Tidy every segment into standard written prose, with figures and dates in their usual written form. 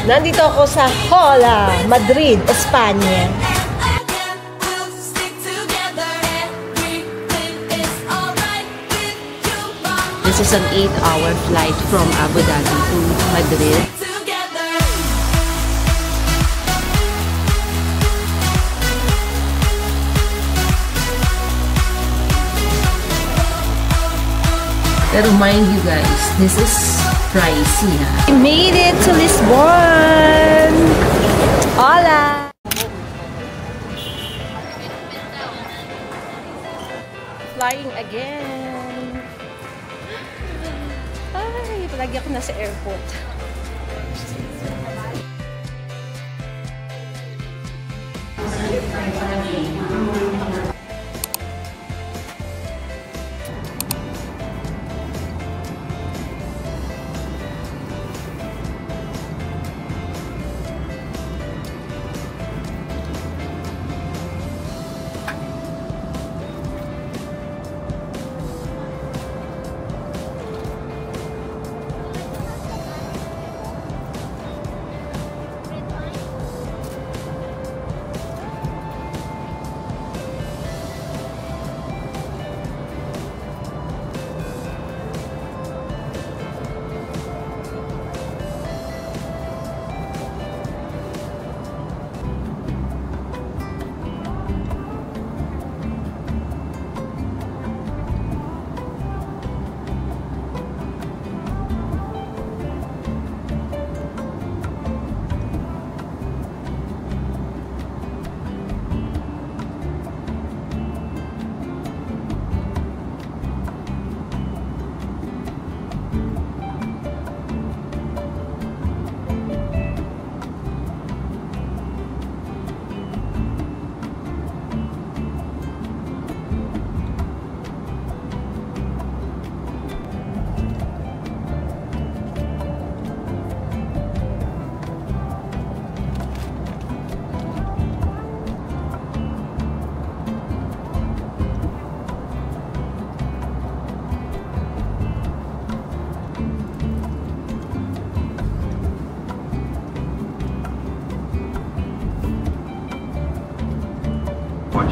Nandito ako sa Hola, Madrid, Espanya. This is an 8-hour flight from Abu Dhabi to Madrid. Pero mind you guys, this is pricey, ha? We made it to Lisbon! Hola! Flying again! Ay, palagi ako nasa airport.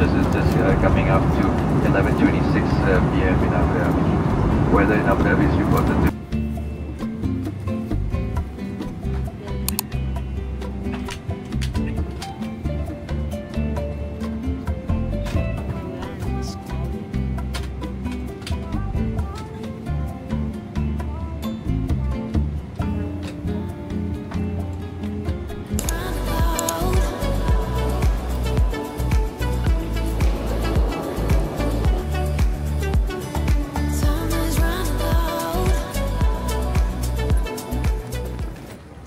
Just coming up to 11:26 p.m. in Abu Dhabi. Weather in Abu Dhabi is reported to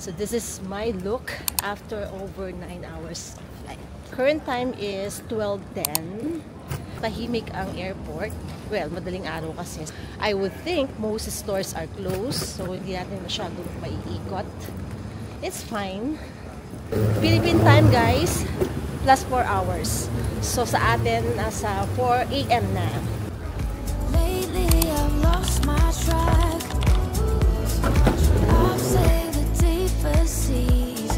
So this is my look after over 9 hours of flight. Current time is 12:10. Tahimik ang airport. Well, madaling araw kasi. I would think most stores are closed, so hindi natin masyadong maiikot. It's fine. Philippine time guys, plus 4 hours. So sa atin, nasa 4 AM na. Lately I've lost my track. I've sailed the deeper seas,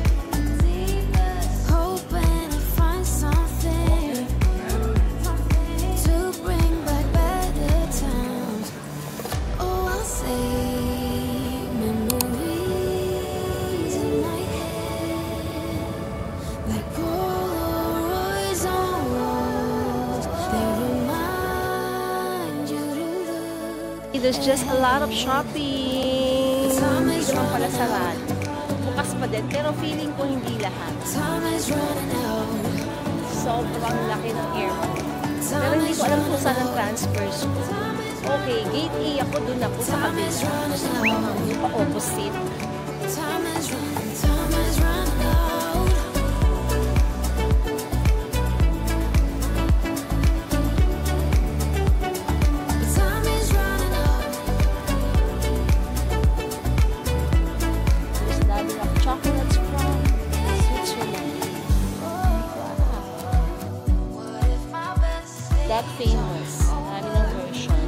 hoping to find something to bring back better times. Oh, I'll save memories in my head, like Polaroids on walls. They remind you to look. There's just a lot of shopping. Hindi naman pala sarado. Bukas pa din, pero feeling ko hindi lahat. Sobrang laki ng airport. Pero hindi ko alam kung saan ang transfers ko. Okay, gate A ako, dun ako sa kabila. Yung pa-opposite. Chocolates from Switzerland. That famous. Marami ng version.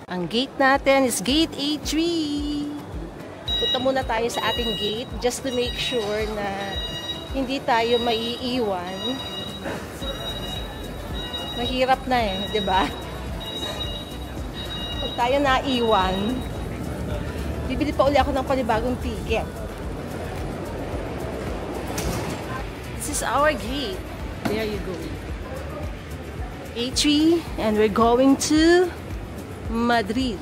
Ang gate natin is gate A3. Punta muna tayo sa ating gate just to make sure na hindi tayo maiiwan. Mahirap na eh, di ba? Pag tayo naiwan, bibili pa uli ako ng panibagong ticket. This is our gate. There you go. A3, and we're going to Madrid.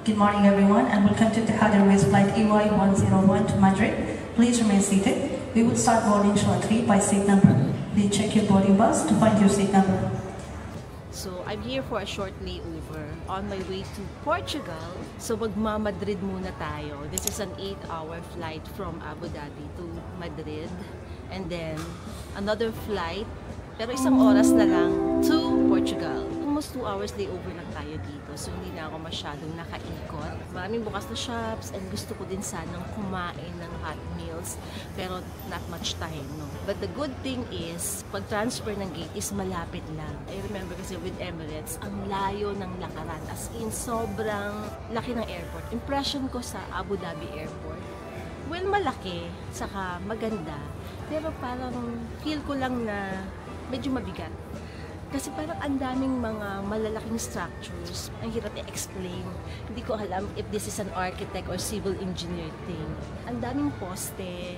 Good morning, everyone, and welcome to Etihad Airways Flight EY101 to Madrid. Please remain seated. We will start boarding shortly by seat number. Please check your boarding pass to find your seat number. So, I'm here for a short layover on my way to Portugal. So, magma-Madrid muna tayo. This is an 8-hour flight from Abu Dhabi to Madrid. And then, another flight, pero isang oras na lang, to Portugal. Almost 2 hours layover lang tayo dito. So, hindi na ako masyadong nakaikot. Maraming bukas na shops and gusto ko din sanang kumain ng hot meals. Pero not much time, no? But the good thing is, pag-transfer ng gate is malapit lang. I remember kasi with Emirates, ang layo ng lakaran. As in, sobrang laki ng airport. Impression ko sa Abu Dhabi Airport, well, malaki, saka maganda. Pero parang feel ko lang na medyo mabigat. Kasi parang ang daming mga malalaking structures. Ang hirap i-explain. Hindi ko alam if this is an architect or civil engineer thing. Ang daming poste,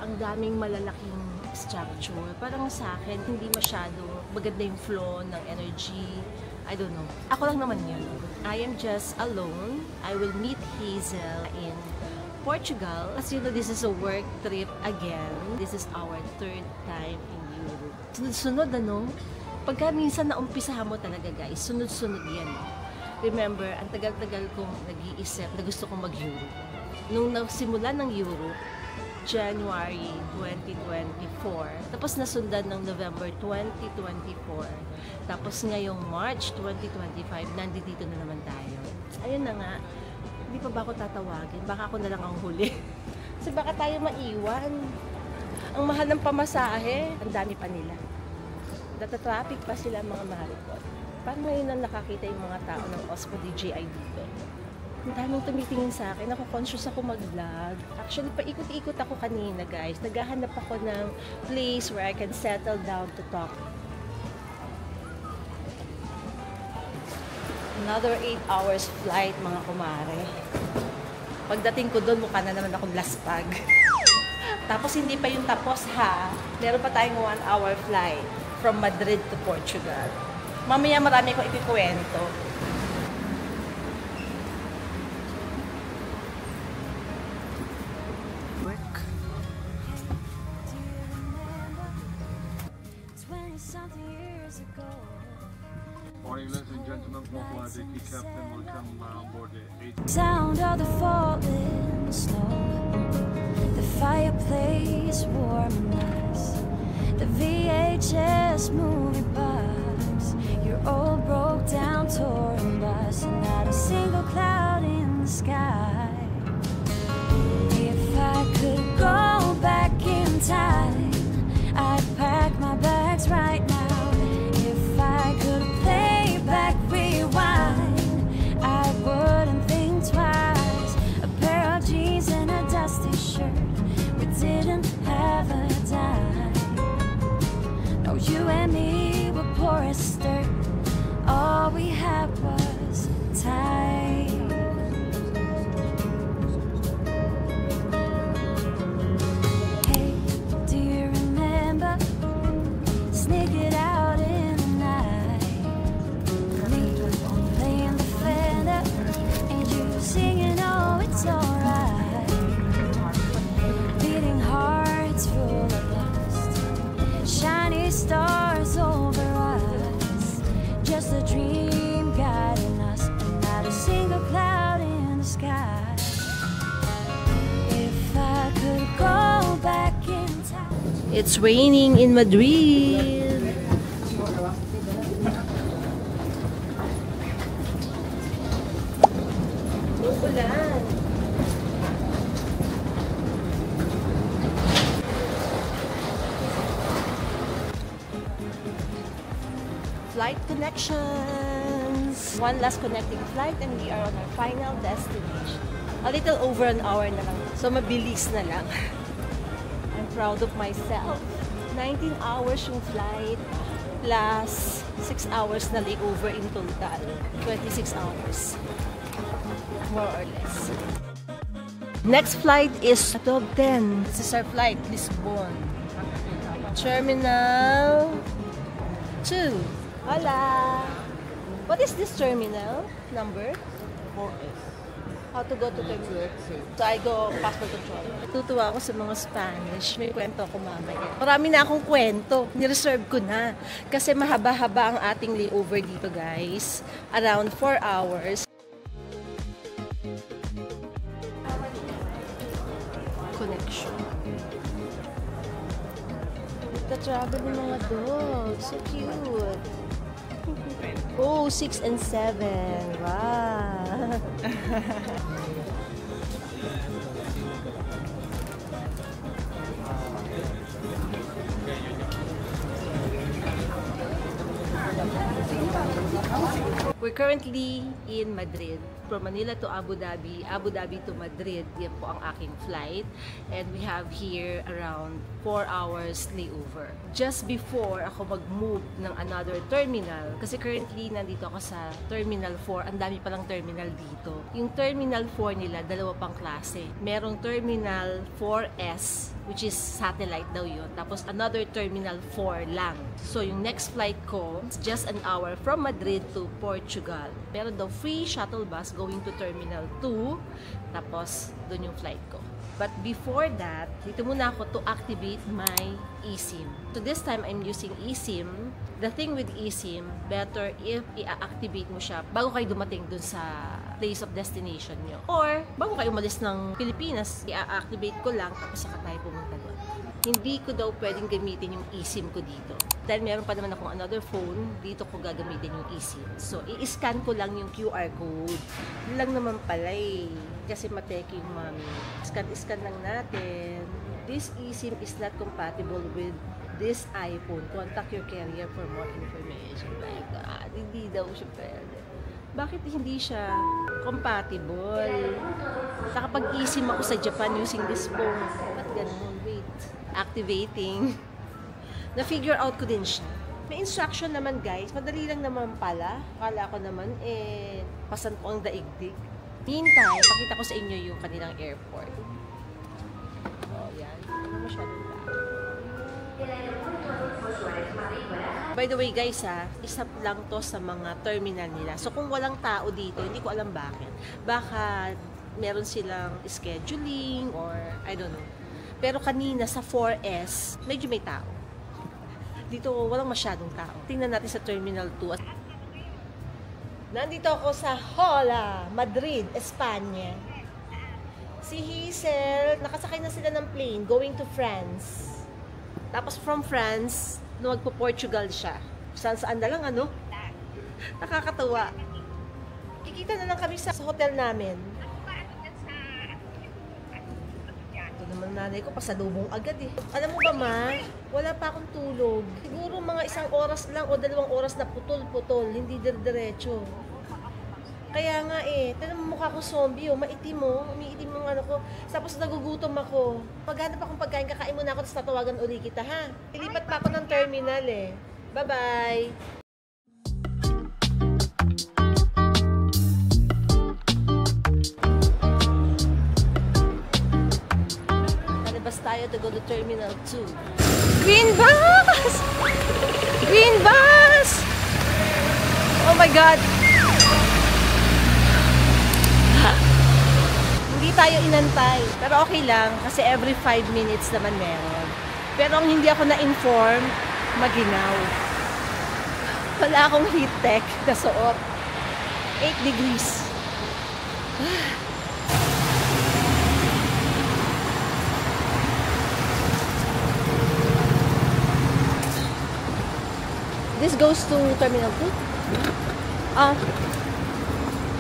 ang daming malalaking structure. Parang sa akin, hindi masyado maganda yung flow ng energy. I don't know. Ako lang naman yun. I am just alone. I will meet Hazel in Portugal. As you know, this is a work trip again. This is our 3rd time in Europe. Sunod-sunod, ano? Pagka minsan naumpisahan mo talaga, guys, sunod-sunod yan. Remember, ang tagal-tagal kong nag-iisip na gusto kong mag-Europe. Nung nagsimula ng Europe, January 2024, tapos nasundan ng November 2024, tapos ngayong March 2025, nandito na naman tayo. Ayun na nga, hindi pa ba ako tatawagin? Baka ako na lang ang huli. Kasi baka tayo maiwan. Ang mahal ng pamasahe, ang dami pa nila. Natatraffic pa sila mga marikot. Parang ngayon lang nakakita yung mga tao ng OSPO DJI dito. Ang daming tumitingin sa akin. Ako conscious ako mag-vlog. Actually, paikot-ikot ako kanina, guys. Naghahanap ako ng place where I can settle down to talk. Another 8 hours flight, mga kumare. Pagdating ko doon, mukha na naman akong laspag. Tapos hindi pa yung tapos, ha? Meron pa tayong 1 hour flight from Madrid to Portugal. Mamaya marami ko ipikwento. Work. 20-something years ago. Morning, ladies and gentlemen. Mobile Dicky Captain. Welcome on board the 8. Sound of the falling snow. The fireplace warm and nice. The VHS movie box. Your old broke down touring bus. And not a single cloud in the sky. If I could go back in time, I'd pack my bags right now. If I could play back, rewind, I wouldn't think twice. A pair of jeans and a dusty shirt. We didn't have a dime. No, you and me were poor as dirt. All we had was time. Hey, do you remember? Sneak it out in the night. Me playing the Fender and you singing, oh, it's alright. Beating hearts full of lust. Shiny stars over us. Just a dream guiding us. And not a single cloud in the sky. If I could go back in time. It's raining in Madrid. Ulan. Flight connections. One last connecting flight and we are on our final destination. A little over an hour na lang So, mabilis na lang. I'm proud of myself. 19 hours yung flight plus 6 hours na layover in total. 26 hours. More or less. Next flight is 12:10. This is our flight, Lisbon. Terminal 2. Hola! What is this terminal number? 4S. How to go to terminal 2? So I go passport control. Tutuwa ako sa mga Spanish. May kwento ako mamaya. Marami na akong kwento. Nireserve ko na. Kasi mahaba-haba ang ating layover dito, guys. Around 4 hours. Connection. The travel ng mga dogs. So cute. Oh, 6 and 7. Wow. We're currently in Madrid. From Manila to Abu Dhabi, Abu Dhabi to Madrid, yan po ang aking flight. And we have here around 4 hours layover. Just before ako mag-move ng another terminal, kasi currently nandito ako sa Terminal 4, ang dami palang terminal dito. Yung Terminal 4 nila, dalawa pang klase. Merong Terminal 4S, which is satellite daw yun. Tapos another Terminal 4 lang. So yung next flight ko, just an hour from Madrid to Portugal. Pero daw free shuttle bus going to Terminal 2. Tapos doon yung flight ko. But before that, dito muna ako to activate my eSIM. So this time, I'm using eSIM. The thing with eSIM, better if i-activate mo siya bago kayo dumating dun sa place of destination nyo. Or, bago kayo umalis ng Pilipinas, i-activate ko lang tapos saka tayo pumunta doon. Hindi ko daw pwedeng gamitin yung eSIM ko dito. Dahil meron pa naman akong another phone, dito ko gagamitin yung eSIM. So, i-scan ko lang yung QR code. Yun lang naman pala eh. Kasi mateke yung mami. Scan lang natin. This eSIM is not compatible with this iPhone. Contact your carrier for more information. My God, hindi daw siya pwede. Bakit hindi siya compatible? Nakapag eSIM ako sa Japan using this phone. Ba't ganun? Wait. Activating. Na-figure out ko din siya. May instruction naman guys. Madali lang naman pala. Akala ko naman pasan ko ang daigdig. Meantime, pakita ko sa inyo yung kanilang airport. Oh, yan. Ano masyadong tao. By the way guys isa lang to sa mga terminal nila. So kung walang tao dito, hindi ko alam bakit. Baka meron silang scheduling or I don't know. Pero kanina sa 4S, medyo may tao. Dito walang masyadong tao. Tingnan natin sa Terminal 2. Nandito ako sa Hola, Madrid, Espanya. Si Hazel, nakasakay na sila ng plane going to France. Tapos from France, magpo-Portugal siya. Saan na lang ano? Nakakatawa. Kikita na lang kami sa hotel namin. Ito naman nanay ko, pasalubong agad eh. Alam mo ba ma, wala pa akong tulog. Siguro mga 1 oras lang o 2 oras na putol-putol, hindi diretso. Kaya nga tignan mo mukha ko zombie maitim umiitim yung ano ko. Tapos nagugutom ako. Paghanap akong pagkain, kakain muna ako, tapos tatawagan uli kita ha. Ilipat pa ako ng terminal Bye-bye! Alabas tayo to go to Terminal 2. Green bus! Green bus! Oh my God! Hindi tayo inantay. Pero okay lang kasi every 5 minutes naman meron. Pero ang hindi ako na-inform, maginaw. Wala akong heat tech na suot. 8 degrees. This goes to Terminal 2?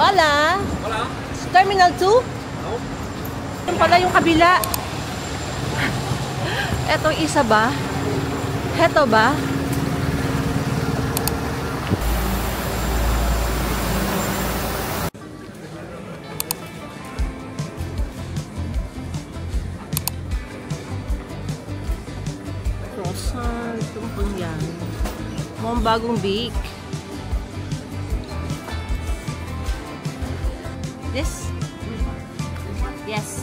Hola! Hola! Terminal 2? Yung pala yung kabila. Etong isa ba? Heto ba? Mukhang bagong bake. This? Yes.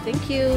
Thank you.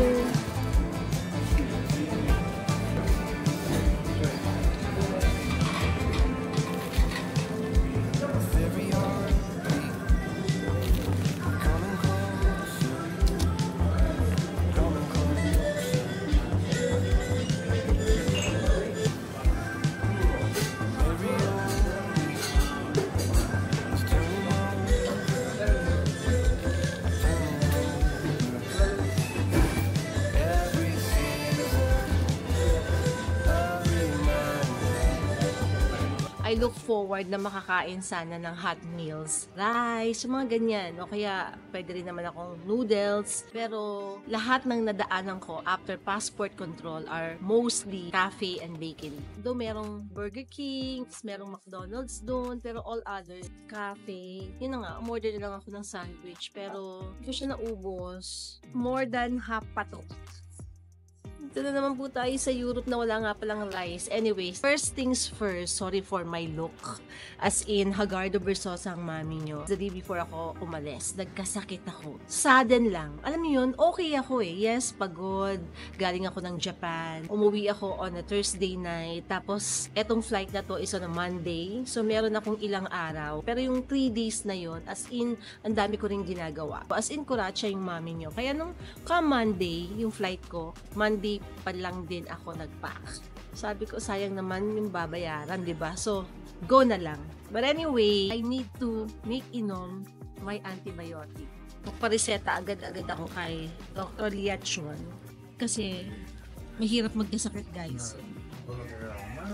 I look forward na makakain sana ng hot meals, rice, mga ganyan. O kaya pwede rin naman akong noodles. Pero lahat ng nadaanan ko after passport control are mostly cafe and bakery. Though merong Burger King, merong McDonald's doon, pero all other cafe. Yun na nga, umorder na lang ako ng sandwich. Pero hindi ko siya naubos. More than half pa to. Ito na naman po tayo sa Europe na wala nga palang rice. Anyways, first things first, sorry for my look. As in, Hagardo Versosa ang mami nyo. The day before ako umalis, nagkasakit ako. Sudden lang. Alam niyo yun, okay ako eh. Yes, pagod. Galing ako ng Japan. Umuwi ako on a Thursday night. Tapos, etong flight na to is on a Monday. So, meron akong ilang araw. Pero yung 3 days na yon, as in, ang dami ko rin ginagawa. As in, kuratsa yung mami nyo. Kaya nung Monday, yung flight ko, Monday pa lang din ako nag-pack. Sabi ko, sayang naman yung babayaran, di ba? So, go na lang. But anyway, I need to make inom my antibiotic. Magpareseta agad-agad ako kay Dr. Liachon kasi mahirap magkasakit, guys.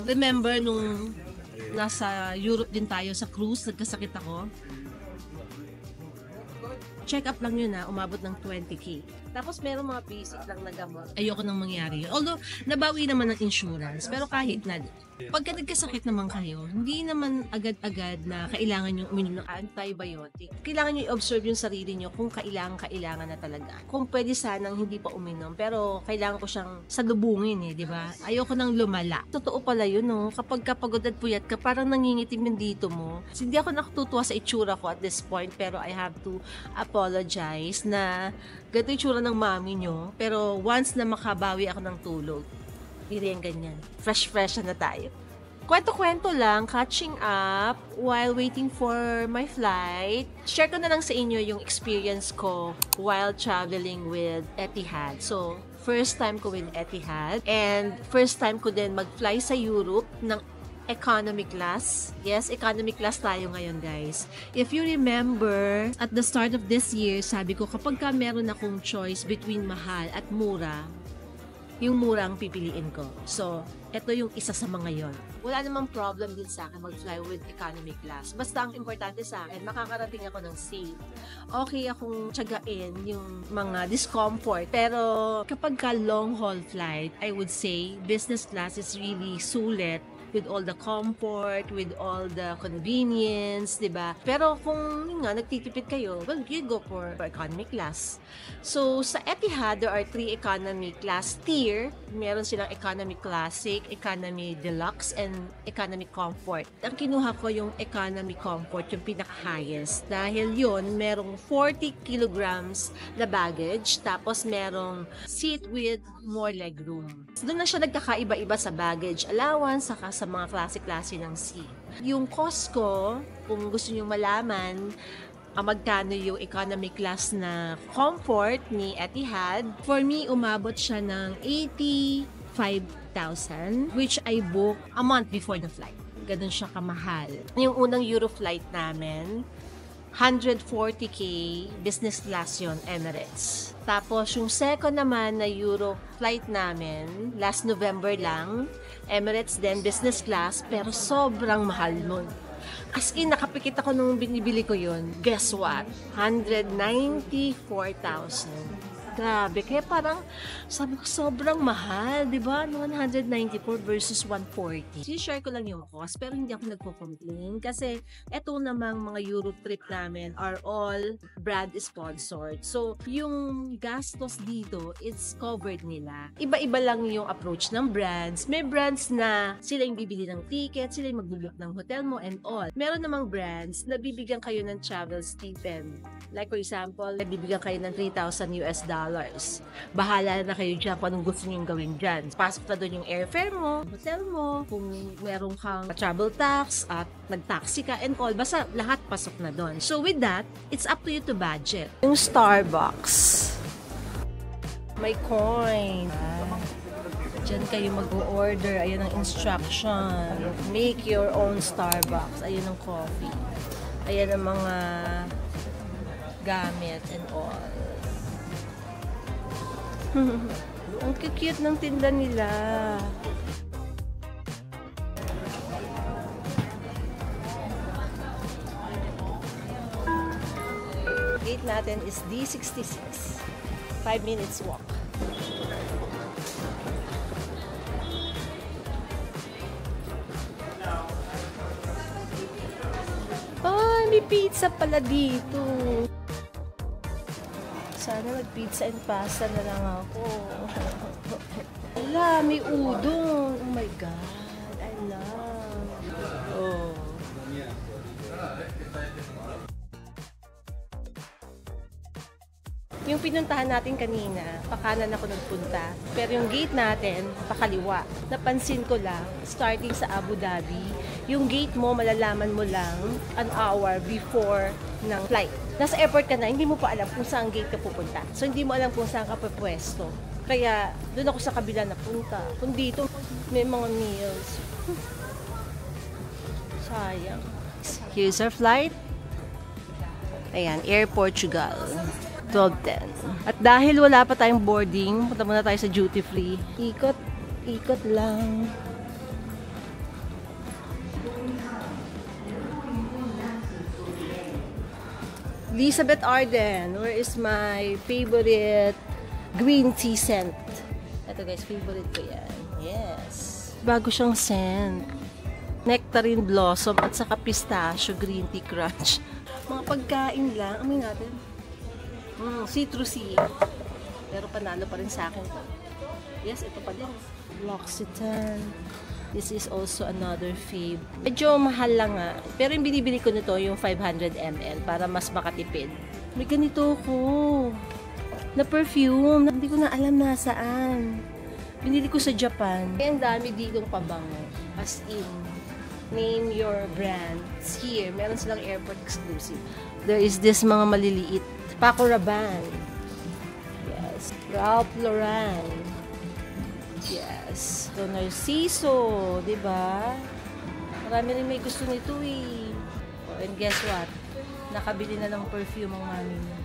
Remember nung nasa Europe din tayo sa cruise, nagkasakit ako? Check up lang yun na, umabot ng 20K. Tapos meron mga basic lang na gamot. Ayoko nang mangyari yun. Although, nabawi naman ng insurance. Pero kahit na, pagka nagkasakit naman kayo, hindi naman agad-agad na kailangan yung uminom ng antibiotic. Kailangan nyo i-observe yung sarili nyo kung kailangan na talaga. Kung pwede sanang hindi pa uminom, pero kailangan ko siyang salubungin di ba? Ayoko nang lumala. Totoo pala yun, no? Kapag kapagod at puyat ka, parang nangingitim yung dito mo. Hindi ako nakatutuwa sa itsura ko at this point, pero I have to apologize na ganito yung tsura ng mami nyo. Pero once na makabawi ako ng tulog, hindi yan ganyan. Fresh na tayo. Kwento-kwento lang, catching up while waiting for my flight. Share ko na lang sa inyo yung experience ko while traveling with Etihad. So, first time ko with Etihad and first time ko din mag-fly sa Europe ng economy class. Yes, economy class tayo ngayon, guys. If you remember, at the start of this year, sabi ko kapag ka meron akong choice between mahal at mura, yung mura ang pipiliin ko. So, ito yung isa sa mga yon. Wala namang problem din sa akin mag-fly with economy class. Basta ang importante sa akin, makakarating ako ng safe. Okay akong tiyagain yung mga discomfort. Pero kapag ka long haul flight, I would say business class is really sulit with all the comfort, with all the convenience, diba? Pero kung nga, nagtitipid kayo, well, you go for economy class. So, sa Etihad, there are 3 economy class tier. Meron silang economy classic, economy deluxe, and economy comfort. Ang kinuha ko yung economy comfort, yung pinaka-highest. Dahil yun, merong 40 kilograms na baggage, tapos merong seat with more legroom. Doon na siya nagkakaiba-iba sa baggage allowance, saka sa mga klase-klase ng seat. Yung cost ko, kung gusto nyo malaman, magkano yung economy class na comfort ni Etihad, for me, umabot siya ng 85,000, which I booked a month before the flight. Ganun siya kamahal. Yung unang Euro flight namin, 140K, business class yun, Emirates. Tapos, yung second naman na Euro flight namin, last November lang, Emirates din, business class, pero sobrang mahal nun. As in, nakapikit ako nung binibili ko yun. Guess what? 194,000. Grabe, kaya parang sabi ko sobrang mahal, di ba? 194 versus 140. Si-share ko lang yung cost, pero hindi ako nagpo-complain kasi eto namang mga Europe trip namin are all brand sponsored. So, yung gastos dito, it's covered nila. Iba-iba lang yung approach ng brands. May brands na sila yung bibili ng ticket, sila yung magbubook ng hotel mo and all. Meron namang brands na bibigyan kayo ng travel stipend. Like for example, bibigyan kayo ng $3,000 US. Bahala na kayo dyan kung anong gusto nyo gawin dyan. Pasok na doon yung airfare mo, hotel mo, kung meron kang travel tax at nag-taxi ka and all. Basta lahat pasok na doon. So with that, it's up to you to budget. Yung Starbucks. May coin. Diyan kayo mag-order. Ayan ang instruction. Make your own Starbucks. Ayan ang coffee. Ayan ang mga gamit and all. Ang cute ng tinda nila. Gate natin is D66. 5 minutes walk. Ay, may pizza pala dito. Sana nag-pizza and pasta na lang ako. Wala, may udon. Oh my God, I love. Oh. Yung pinuntahan natin kanina, pakanan ako nagpunta. Pero yung gate natin, pakaliwa. Napansin ko lang, starting sa Abu Dhabi, yung gate mo, malalaman mo lang an hour before ng flight. Nasa airport ka na, hindi mo pa alam kung saan gate ka pupunta. So, hindi mo alam kung saan ka pupwesto. Kaya, doon ako sa kabila napunta. Kung dito, may mga meals. Sayang. Here's our flight. Ayan, Air Portugal. 12:10. At dahil wala pa tayong boarding, punta muna tayo sa duty free. Ikot, ikot lang. Elizabeth Arden, where is my favorite green tea scent? Ito guys, favorite ko yan. Yes. Bago siyang scent. Nectarine Blossom at saka pistachio green tea crunch. Mga pagkain lang. Amoy natin. Citrusy. Pero panalo pa rin sa akin to. Yes, ito pa din. L'Occitane. This is also another fave. Medyo mahal lang nga. Pero yung binibili ko nito, yung 500 ml para mas makatipid. May ganito ko. Na perfume. Hindi ko na alam nasaan. Binili ko sa Japan. Kaya ang dami ditong pabango. As in, name your brands. Here, meron silang airport exclusive. There is this mga maliliit. Paco Rabanne. Yes. Ralph Lauren. Yes. So, Narciso. Diba? Marami rin may gusto nito eh. Oh, and guess what? Nakabili na ng perfume ang mami niya.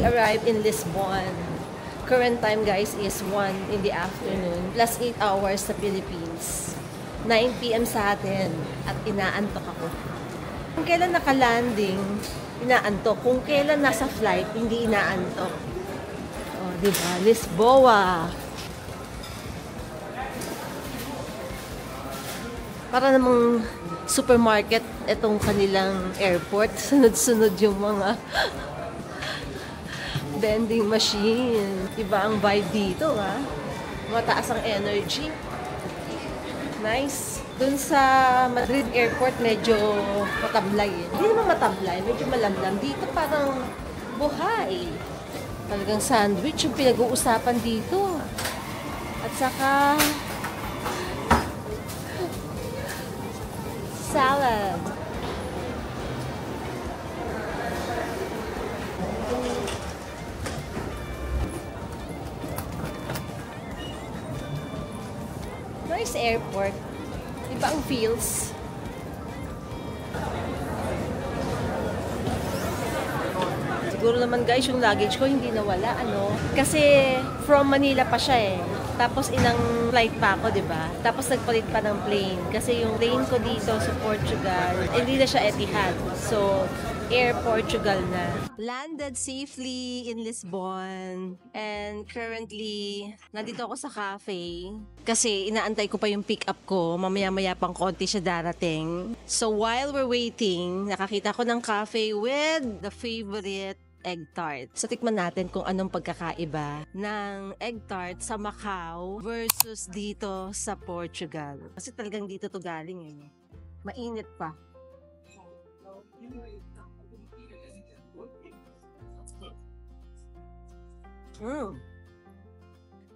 Arrived in Lisbon. Current time guys is 1 in the afternoon plus 8 hours sa Philippines. 9 PM sa atin at inaantok ako. Kung kailan naka-landing, inaantok. Kung kailan nasa flight, hindi inaantok. Oh, diba? Lisboa. Para namang supermarket itong kanilang airport. Sunod-sunod yung mga vending machine. Iba ang vibe dito, ha? Mataas ang energy. Nice. Dun sa Madrid Airport, medyo matablay. Hindi naman matablay, medyo malamlam. Dito parang buhay. Talagang sandwich yung pinag-uusapan dito. At saka salad. Nice airport. Iba ang feels. Siguro naman guys, yung luggage ko hindi nawala, ano? Kasi from Manila pa siya eh. Tapos ilang flight pa ako, di ba? Tapos nagpalit pa ng plane. Kasi yung plane ko dito sa Portugal, hindi na siya Etihad. So, Air Portugal na. Landed safely in Lisbon. And currently, nandito ako sa cafe. Kasi inaantay ko pa yung pick up ko. Mamaya-maya pang konti siya darating. So while we're waiting, nakakita ko ng cafe with the favorite egg tart. So, tikman natin kung anong pagkakaiba ng egg tart sa Macau versus dito sa Portugal. Kasi talagang dito to galing eh. Mainit pa.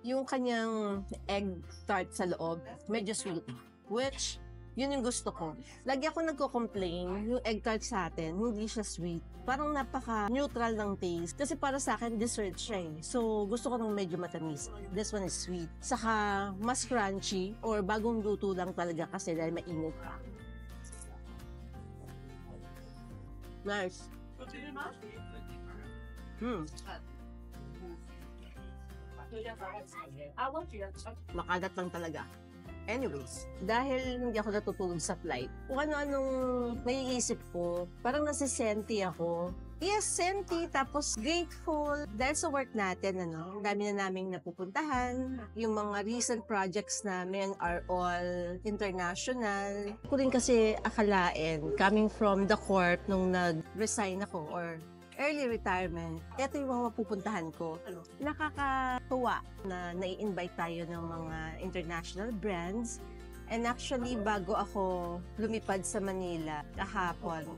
Yung kanyang egg tart sa loob, medyo sweet. Which, yun yung gusto ko. Lagi ako nagko-complain, yung egg tart sa atin, hindi siya sweet. Parang napaka-neutral ng taste. Kasi para sa akin, dessert siya eh. So, gusto ko ng medyo matamis. This one is sweet. Saka, mas crunchy or bagong luto lang talaga kasi dahil mainit pa. Nice. Makalat lang talaga. Anyways, dahil hindi ako natutulog sa flight, kung ano-anong naiisip ko, parang nasisenti ako. Yes, senti, tapos grateful. Dahil sa work natin, ang dami na naming napupuntahan. Yung mga recent projects namin are all international. Ko rin kasi akalain, coming from the corp nung nag-resign ako or early retirement, ito yung mga mapupuntahan ko. Nakakatuwa na nai-invite tayo ng mga international brands. And actually, bago ako lumipad sa Manila kahapon,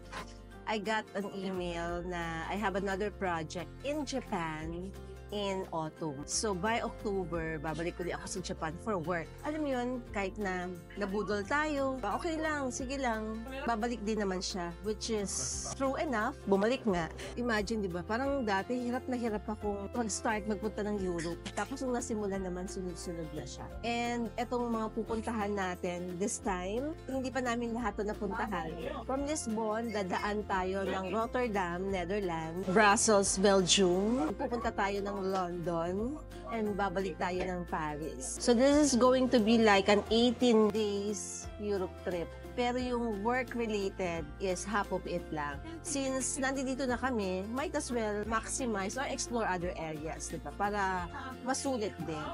I got an email na I have another project in Japan in autumn. So by October, babalik ulit ako sa Japan for work. Alam mo yun, kahit na nabudol tayo, okay lang, sige lang, babalik din naman siya. Which is true enough, bumalik nga. Imagine, di ba, parang dati hirap na hirap akong mag-start magpunta ng Europe. Tapos nung nasimulan naman, sunod-sunod na siya. And etong mga pupuntahan natin this time, hindi pa namin lahat ito napuntahan. From Lisbon, dadaan tayo ng Rotterdam, Netherlands, Brussels, Belgium. Pupunta tayo ng London, and babalik tayo ng Paris. So this is going to be like an 18 days Europe trip. Pero yung work-related is half of it lang. Since nandito na kami, might as well maximize or explore other areas, diba? Para masulit din.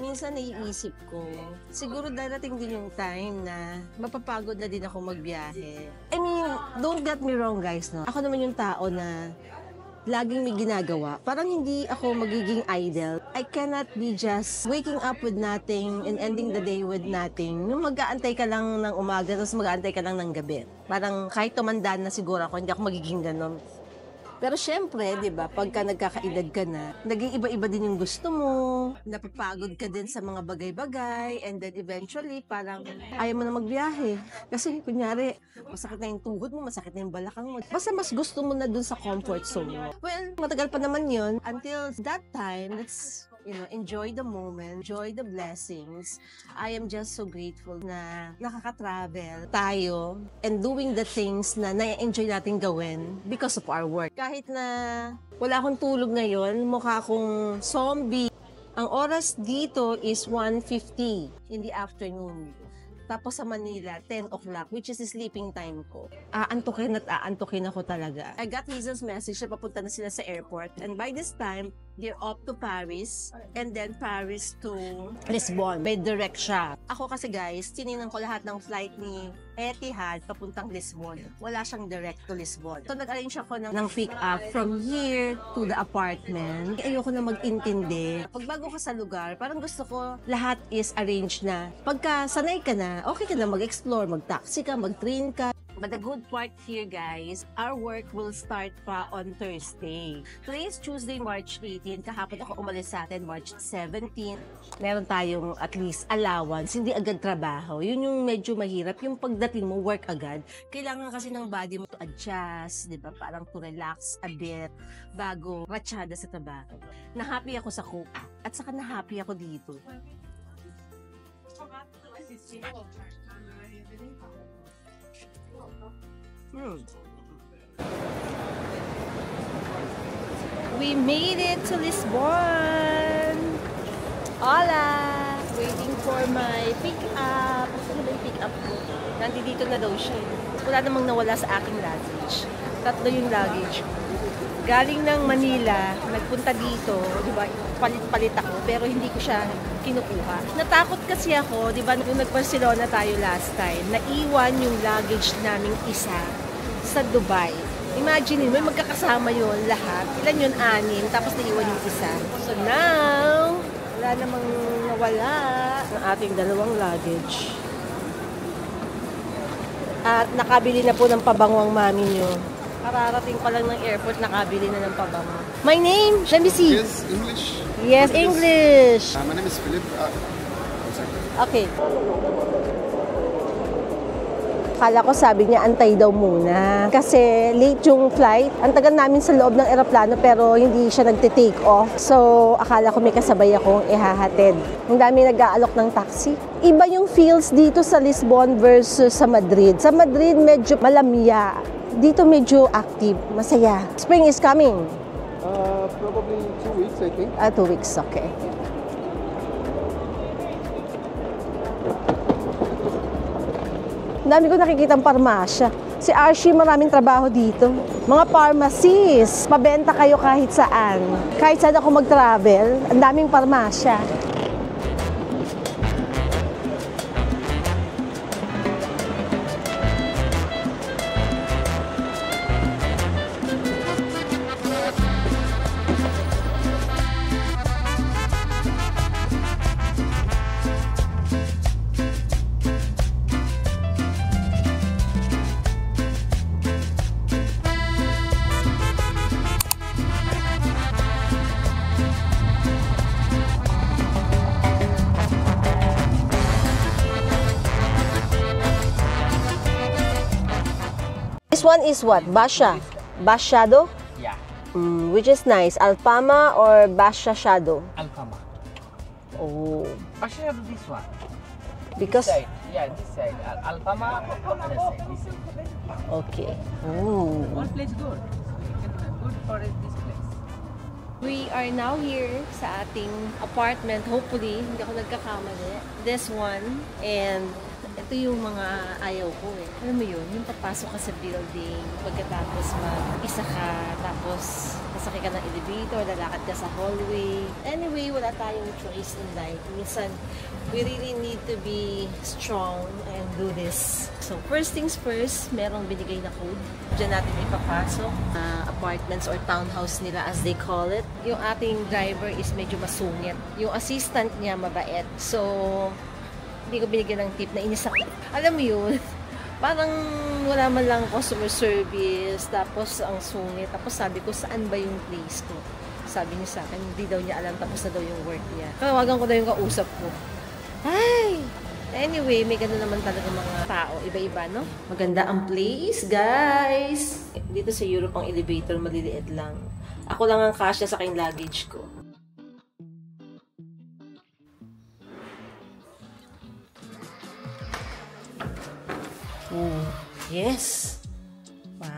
Minsan naiisip ko, siguro darating din yung time na mapapagod na din ako magbiyahe. I mean, don't get me wrong guys, no? Ako naman yung tao na laging may ginagawa. Parang hindi ako magiging idle. I cannot be just waking up with nothing and ending the day with nothing. Yung mag-aantay ka lang ng umaga, tapos mag-aantay ka lang ng gabi. Parang kahit tumandaan na siguro ako, hindi ako magiging ganon. Pero syempre, di ba, pagka nagkakaedad ka na, naging iba-iba din yung gusto mo, napapagod ka din sa mga bagay-bagay, and then eventually, parang ayaw mo na magbiyahe. Kasi kunyari, masakit na yung tuhod mo, masakit na yung balakang mo. Basta mas gusto mo na dun sa comfort zone mo. Well, matagal pa naman yun. Until that time, let's enjoy the moment, enjoy the blessings. I am just so grateful na nakaka-travel tayo and doing the things na na-enjoy natin gawin because of our work. Kahit na wala akong tulog ngayon, mukha akong zombie. Ang oras dito is 1:50 in the afternoon. Tapos sa Manila, 10 o'clock, which is the sleeping time ko. Aantukin at aantukin ako talaga. I got Hazel's message na papunta na sila sa airport. And by this time, they're off to Paris. And then Paris to Lisbon. May direct siya. Ako kasi guys, tinignan ko lahat ng flight ni Etihad papuntang Lisbon. Wala siyang direct to Lisbon. So nag-arrange ako ng pick up from here to the apartment. Ayoko na mag-intindi. Pag bago ka sa lugar, parang gusto ko lahat is arranged na. Pagka sanay ka na, okay ka na mag-explore, mag-taxi ka, mag-train ka. But the good part here, guys, our work will start pa on Thursday. Today is Tuesday, March 18. Kahapon ako umalis sa atin, March 17. Meron tayong at least allowance, hindi agad trabaho. Yun yung medyo mahirap. Yung pagdating mo, work agad. Kailangan kasi ng body mo to adjust, di ba? Parang to relax a bit bago ratsyada sa trabaho. Na-happy ako sa Coke. At saka na-happy ako dito. We made it to Lisbon! Hola! Waiting for my pick-up. Ano ba yung pick-up ko? Nandito na daw siya. Wala namang nawala sa aking luggage. 3 yung luggage. Galing ng Manila, nagpunta dito, di ba, palit-palit ako, pero hindi ko siya kinukuha. Natakot kasi ako, di ba, nung nag-Barcelona tayo last time, naiwan yung luggage naming isa sa Dubai. Imagine mo, magkakasama yon lahat. Ilan yun? 6, tapos naiwan yung isa. So now, wala namang nawala ng ating 2 luggage. At nakabili na po ng pabango ang mami nyo. Kararating pa lang ng airport, nakabili na ng pabango. My name, Jamisi. Yes, English. Yes, English. My name is Philip. Okay. Akala ko sabi niya antay daw muna. Kasi late yung flight. Ang tagal namin sa loob ng eroplano pero hindi siya nagte-take off. So akala ko may kasabay akong ihahatid. Ang dami nag-aalok ng taxi. Iba yung feels dito sa Lisbon versus sa Madrid. Sa Madrid medyo malamya. Dito medyo active, masaya. Spring is coming. Probably 2 weeks, I think. 2 weeks, okay. Ang dami ko nakikitang parmasya. Si Archie, maraming trabaho dito. Mga pharmacies, mabenta kayo kahit saan. Kahit saan ako mag-travel, ang daming parmasya. This one is what? Basha? Bashado? Yeah, Which is nice. Alfama or Basha Shadow? Alfama. Oh. Actually, this one. Because... This side. Yeah, this side. Alfama, other side. This side. Okay. Ooh. One place good. Good for this place. We are now here sa ating apartment. Hopefully, hindi ako nagkakamali. This one. And ito yung mga ayaw ko eh. Alam mo yun, yung papasok ka sa building, pagkatapos mag-isa ka, tapos nasakay ka ng elevator, lalakad ka sa hallway. Anyway, wala tayong choice in life. Minsan, we really need to be strong and do this. So, first things first, merong binigay na code. Diyan natin ipapasok. Apartments or townhouse nila as they call it. Yung ating driver is medyo masungit. Yung assistant niya mabait. So, hindi ko binigyan ng tip na inis ako. Alam mo yun, parang wala man lang customer service, tapos ang sungit. Tapos sabi ko, saan ba yung place ko? Sabi niya sa akin, hindi daw niya alam, tapos na daw yung work niya. Tawagan ko daw yung kausap ko. Ay! Anyway, may gano'n naman talaga mga tao. Iba-iba, no? Maganda ang place, guys! Dito sa Europe, ang elevator, maliliit lang. Ako lang ang kasya sa aking luggage ko. Oh, yes! Wow!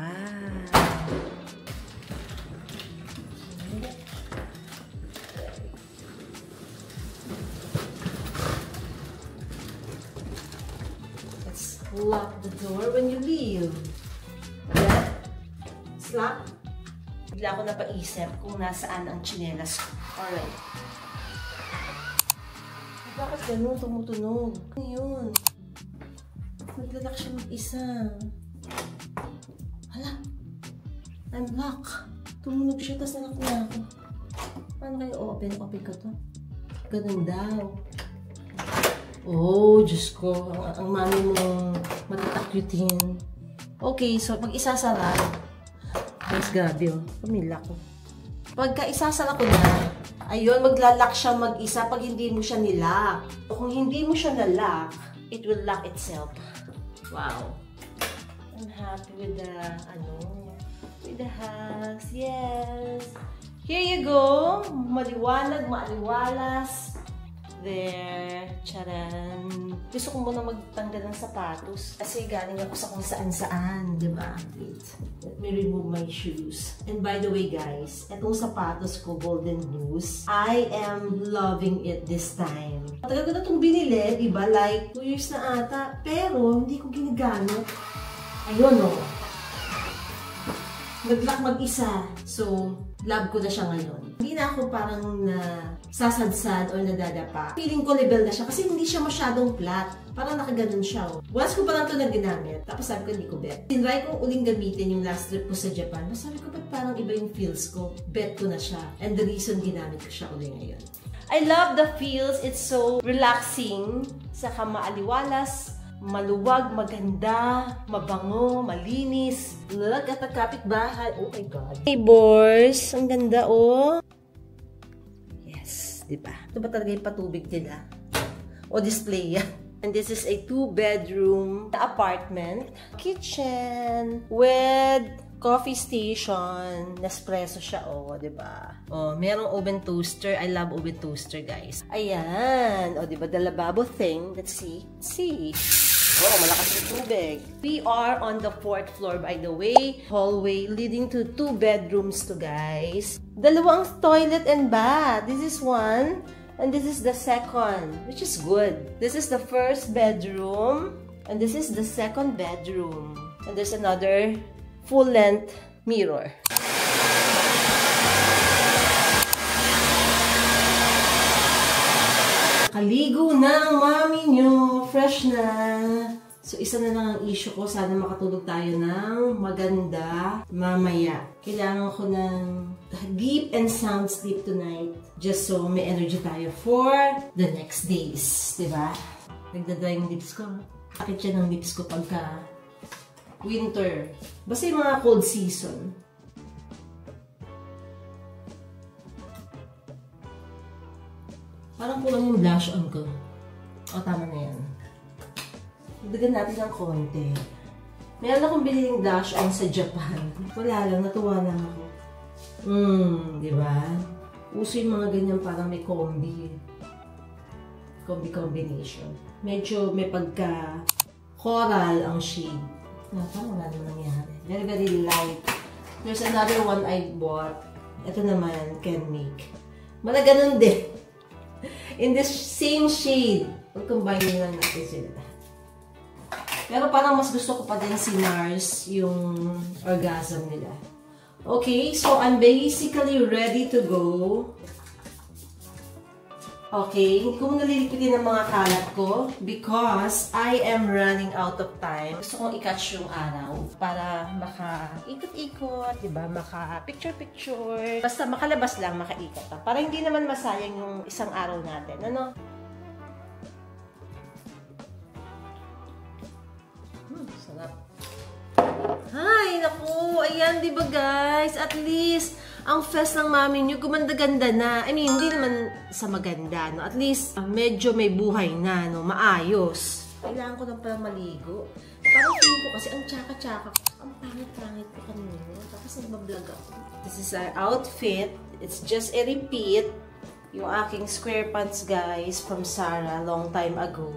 Let's lock the door when you leave. Yeah? It's locked. Bigla ako napaisip kung nasaan ang tsinelas ko. Alright. Bakit ganun tumutunog? Ano yun? Naglalak siya mag-isa. Hala. I'm locked. Tumunog siya, tapos nalak na ako. Paano kayo open? Open ko to? Ganun daw. Oh, Diyos ko. Ang mami mo matatakyutin. Okay, so pag isasara, mas grabe oh. Pamila ko. Pagka isasara ko na, ayun, maglalak siya mag-isa pag hindi mo siya nilock. Kung hindi mo siya nalock, it will lock itself. Wow. I'm happy with the, with the house. Yes. Here you go. Maliwanag, maaliwalas. there. Charan. Gusto ko muna magtanggal ng sapatos. Kasi galing ako sa kung saan-saan, di ba? Wait. Let me remove my shoes. And by the way, guys, itong sapatos ko, Golden Goose, I am loving it this time. Matagal ko na itong binili, di ba? Like, 2 years na ata. Pero, hindi ko ginagamit. Ayun, oh. Nag-lock mag-isa. So, love ko na siya ngayon. Hindi na ako parang sasadsad or nadadapa. Feeling ko level na siya kasi hindi siya masyadong flat. Parang nakaganon siya. Once ko pa lang ito na ginamit, tapos sabi ko hindi ko bet. Tinry kong uling gamitin yung last trip ko sa Japan. Mas sabi ko, ba't parang iba yung feels ko? Bet ko na siya. And the reason ginamit ko siya ulit ngayon. I love the feels. It's so relaxing. Saka maaliwalas. Maluwag, maganda, mabango, malinis. Look at the kapitbahay. Oh my God. Neighbors, ang ganda, oh. Yes, di ba? Ito ba talaga yung patubig nila? O display yan? And this is a 2-bedroom apartment. Kitchen with coffee station. Nespresso siya, oh, di ba? Oh, merong oven toaster. I love oven toaster, guys. Ayan. Oh, di ba? The lavabo thing. Let's see. Oh, malakas yung tubig. We are on the 4th floor, by the way. Hallway leading to 2 bedrooms to, guys. Dalawang toilet and bath. This is one. And this is the second, which is good. This is the first bedroom. And this is the second bedroom. And there's another full-length mirror. Kaligo na ang mami nyo. Fresh na. So, isa na lang ang issue ko. Sana makatulog tayo ng maganda mamaya. Kailangan ko ng deep and sound sleep tonight. Just so may energy tayo for the next days. Diba? Nagdadry yung lips ko. Sakit siya ng lips ko pagka winter. Basta yung mga cold season. Parang kulang yung blush on ko. O, tama na yan. Dagdagan natin ng konti. Meron akong bililing blush on sa Japan. Wala lang, natuwa lang ako. Di ba? Uso yung mga ganyan parang may combi. Combi combination. Medyo may pagka coral ang shade. Parang wala naman nangyari. Very, very light. There's another one I bought. Ito naman, Can Make. Mala ganun din. In this same shade. Pag-combine lang natin sila. Pero parang mas gusto ko pa din si NARS yung orgasm nila. Okay, so I'm basically ready to go. Okay, hindi ko muna lilipitin ang mga kalat ko because I am running out of time. Gusto kong i-catch yung araw para maka-ikot-ikot, diba? Maka-picture-picture. Basta makalabas lang, makaikot. Para hindi naman masayang yung isang araw natin. Ano? Sarap. Hi! Naku! Ayan, diba guys? At least, ang fest ng mami nyo, gumanda-ganda na. I mean, hindi naman sa maganda, no? At least, medyo may buhay na, no? Maayos. Kailangan ko lang pala maligo. Parang feeling ko kasi ang tsaka-tsaka ko. Ang pangit-pangit ko kanino. Tapos nagbablog ako. This is our outfit. It's just a repeat. Yung aking square pants, guys, from Zara, long time ago.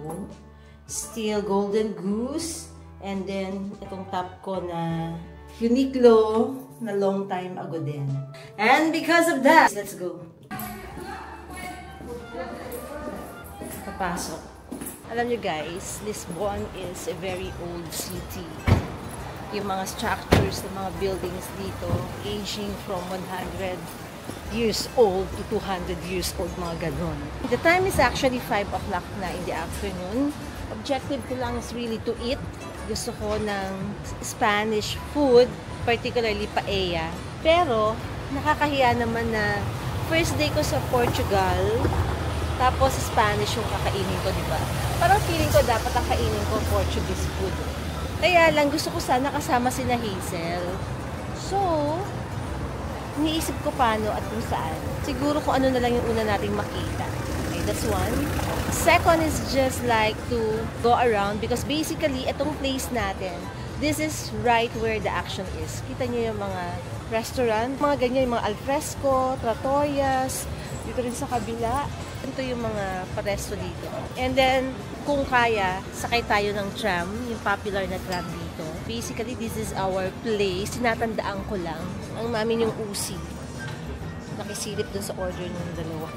Still Golden Goose. And then, itong top ko na Uniqlo na long time ago din. And because of that, let's go. Kapasok. Alam nyo guys, Lisbon is a very old city. Yung mga structures ng mga buildings dito, aging from 100 years old to 200 years old, mga ganon. The time is actually 5 o'clock na in the afternoon. Objective ko lang is really to eat. Gusto ko ng Spanish food, particularly paella. Pero, nakakahiya naman na first day ko sa Portugal, tapos Spanish yung kakainin ko, di ba? Parang feeling ko dapat ang kainin ko Portuguese food. Kaya lang, gusto ko sana kasama sina Hazel. So, iniisip ko paano at kung saan. Siguro kung ano na lang yung una nating makita. Okay, that's one. Second is just like to go around because basically, itong place natin, this is right where the action is. Kita niyo yung mga restaurant, mga ganyan, yung mga alfresco, trattorias, dito rin sa kabila. Ito yung mga paresto dito. And then, kung kaya, sakay tayo ng tram, yung popular na tram dito. Basically, this is our place. Tinatandaan ko lang. Ang namin yung usi. Nakisilip dun sa order ng dalawa.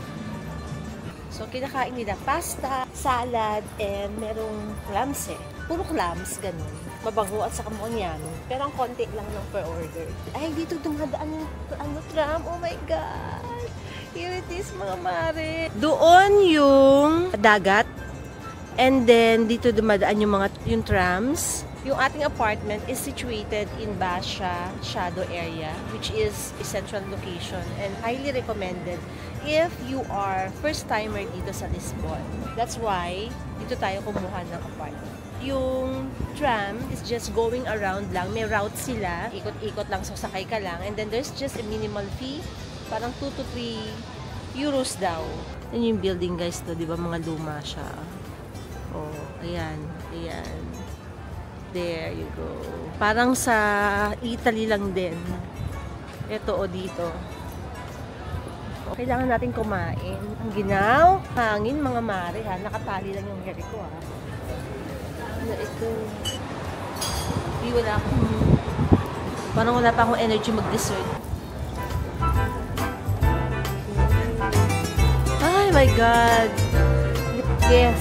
So, kinakain nila pasta, salad, and merong clams eh. Puro clams, ganun. Mabango at saka mukhang yummy. Pero ang konti lang ng per order. Ay, dito dumadaan yung tram. Oh my God! Here it is, mga mare. Doon yung dagat. And then, dito dumadaan yung trams. Yung ating apartment is situated in Basha Shadow area, which is a central location and highly recommended if you are first-timer dito sa Lisbon. That's why, dito tayo kumuha ng apartment. Yung tram is just going around lang. May route sila. Ikot-ikot lang, sasakay ka lang. And then there's just a minimal fee. Parang 2 to 3 euros daw. Yan yung building guys to, di ba? Mga luma siya. Oh, ayan. Ayan. There you go. Parang sa Italy lang din. Ito o dito. Kailangan natin kumain. Ang ginaw, hangin mga mare ha. Nakatali lang yung hair ko ha. Ito. Di wala akong... Parang wala pa akong energy mag-dessert. Ay my God! Yes!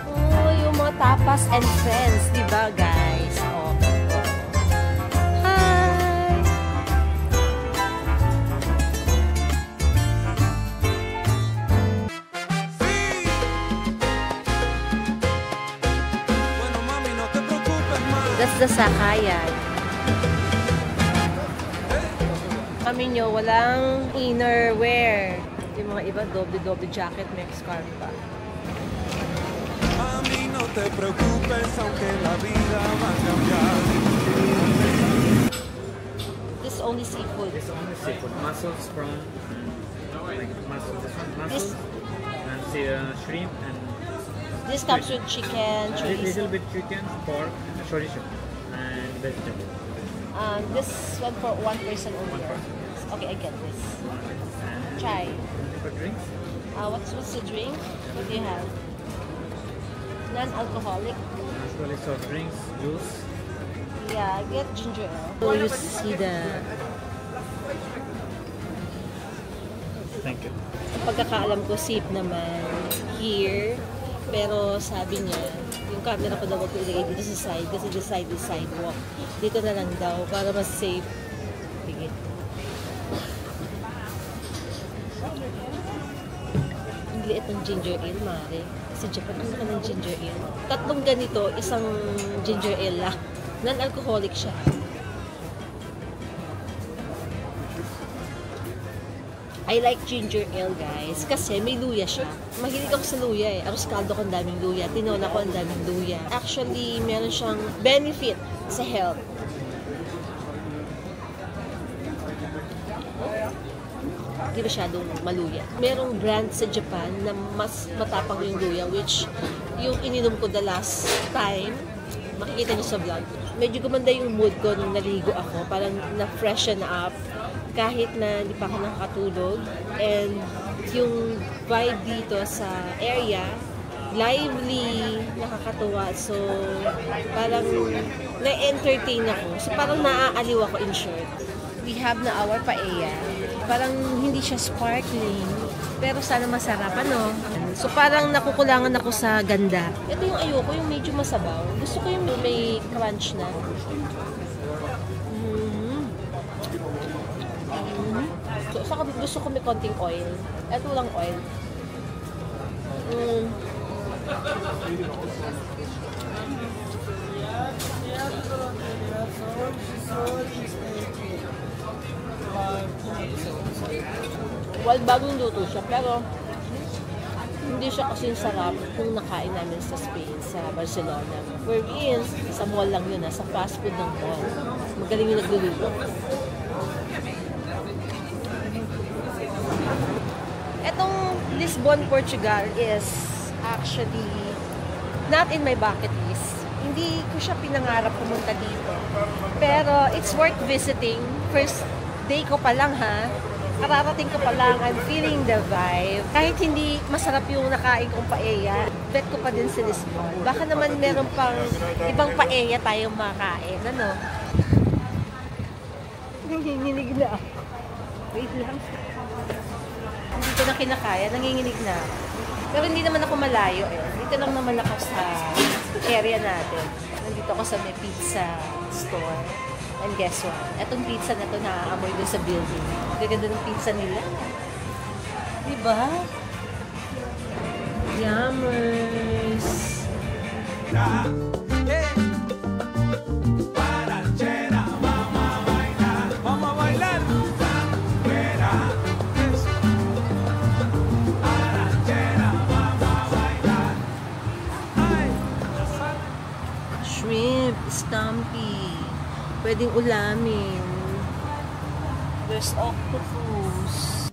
Oh, yung mga tapas and friends, di ba guys? Oh. Hi! That's the sakayan. Kami nyo, walang inner wear. Yung mga iba, doble jacket, may scarf pa. This is only seafood. This is only seafood. Mussels, prawn, like mussels, mussels, and shrimp, and this comes with chicken, a little bit chicken, pork, chorizo, and vegetable. This one for one person only. Okay, I get this. Try. For drinks? What's the drink? What do you have? Non-alcoholic? Actually, soft drinks, juice. Yeah, I get ginger ale. So you see the... Thank you. Pagkakaalam ko, safe naman here. Pero sabi niya, yung camera ko daw wag ko ilagay dito sa side kasi the side is sidewalk. Dito na lang daw para mas safe. Sige. Ang liit ng ginger ale, mare. Sa Japan, ano ka ng ginger ale? Tatlong ganito, isang ginger ale lang. Non-alcoholic siya. I like ginger ale, guys, kasi may luya siya. Mahilig ako sa luya eh. Aros caldo ko ang daming luya. Tinola ko ang daming luya. Actually, meron siyang benefit sa health. Hindi masyadong maluya. Merong brand sa Japan na mas matapang yung luya, which yung ininom ko the last time, makikita niyo sa vlog. Medyo gumanda yung mood ko nung naligo ako. Parang na-freshen up. Kahit na hindi pa ako nakakatulog. And yung vibe dito sa area, lively, nakakatuwa. So, parang na-entertain ako. So, parang naaaliw ako in short. We have na our paella. Parang hindi siya sparkling. Pero sana masarap, ano? So, parang nakukulangan ako sa ganda. Ito yung ayoko, yung medyo masabaw. Gusto ko yung may crunch na. So, gusto ko may konting oil. Ito lang oil. Well, bagong luto siya, pero hindi siya kasing sarap kung nakain namin sa Spain, sa Barcelona. Wherein, sa mall lang yun, sa fast food ng mall. Magaling yung nagluluto. Etong Lisbon, Portugal is actually not in my bucket list. Hindi ko siya pinangarap pumunta dito. Pero it's worth visiting. First day ko pa lang ha. Kararating ko pa lang, I'm feeling the vibe. Kahit hindi masarap yung nakain kong paella, bet ko pa din sa Lisbon. Baka naman meron pang ibang paella tayong makain, ano? Nanginginig na ako. Wait lang. Hindi ko na kinakaya, nanginginig na ako. Pero hindi naman ako malayo eh. Dito lang naman ako sa area natin. Nandito ako sa may pizza store. And guess what? Etong pizza na to naaamoy doon sa building. Gaganda ng pizza nila. Diba? Yummers! Shrimp, scampi. Pwedeng ulamin. There's octopus.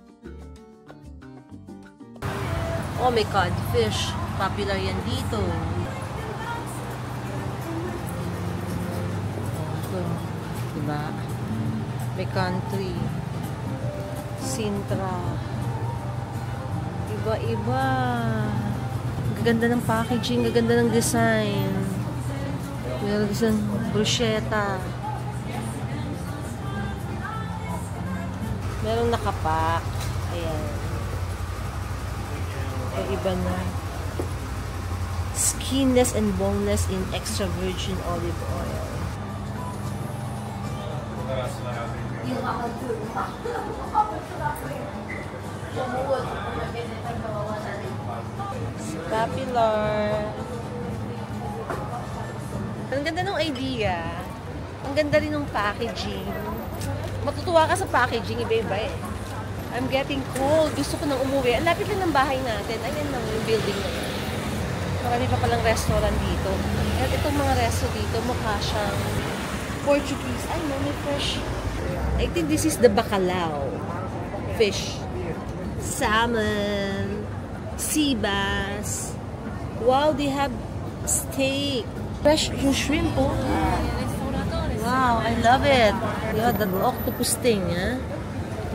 Oh, may codfish. Popular yan dito. Ito. Diba? May country. Sintra. Iba-iba. Gaganda ng packaging. Gaganda ng design. Meron isang bruschetta. Merong nakapak. Ayan. Ay, iba na. Skinless and boneless in extra virgin olive oil. Popular. Ang ganda ng idea. Ang ganda rin ng packaging. Matutuwa ka sa packaging, iba-iba eh. I'm getting cold. Gusto ko nang umuwi. Ang lapit lang ng bahay natin. Ayan lang yung building na yun. Marami pa palang restaurant dito. At itong mga resto dito, mukha siyang Portuguese. Ay, no, may fresh. I think this is the bacalao. Fish. Salmon. Sea bass. Wow, they have steak. Fresh yung shrimp, oh. Wow, I love it. Yeah, the octopus thing, ha?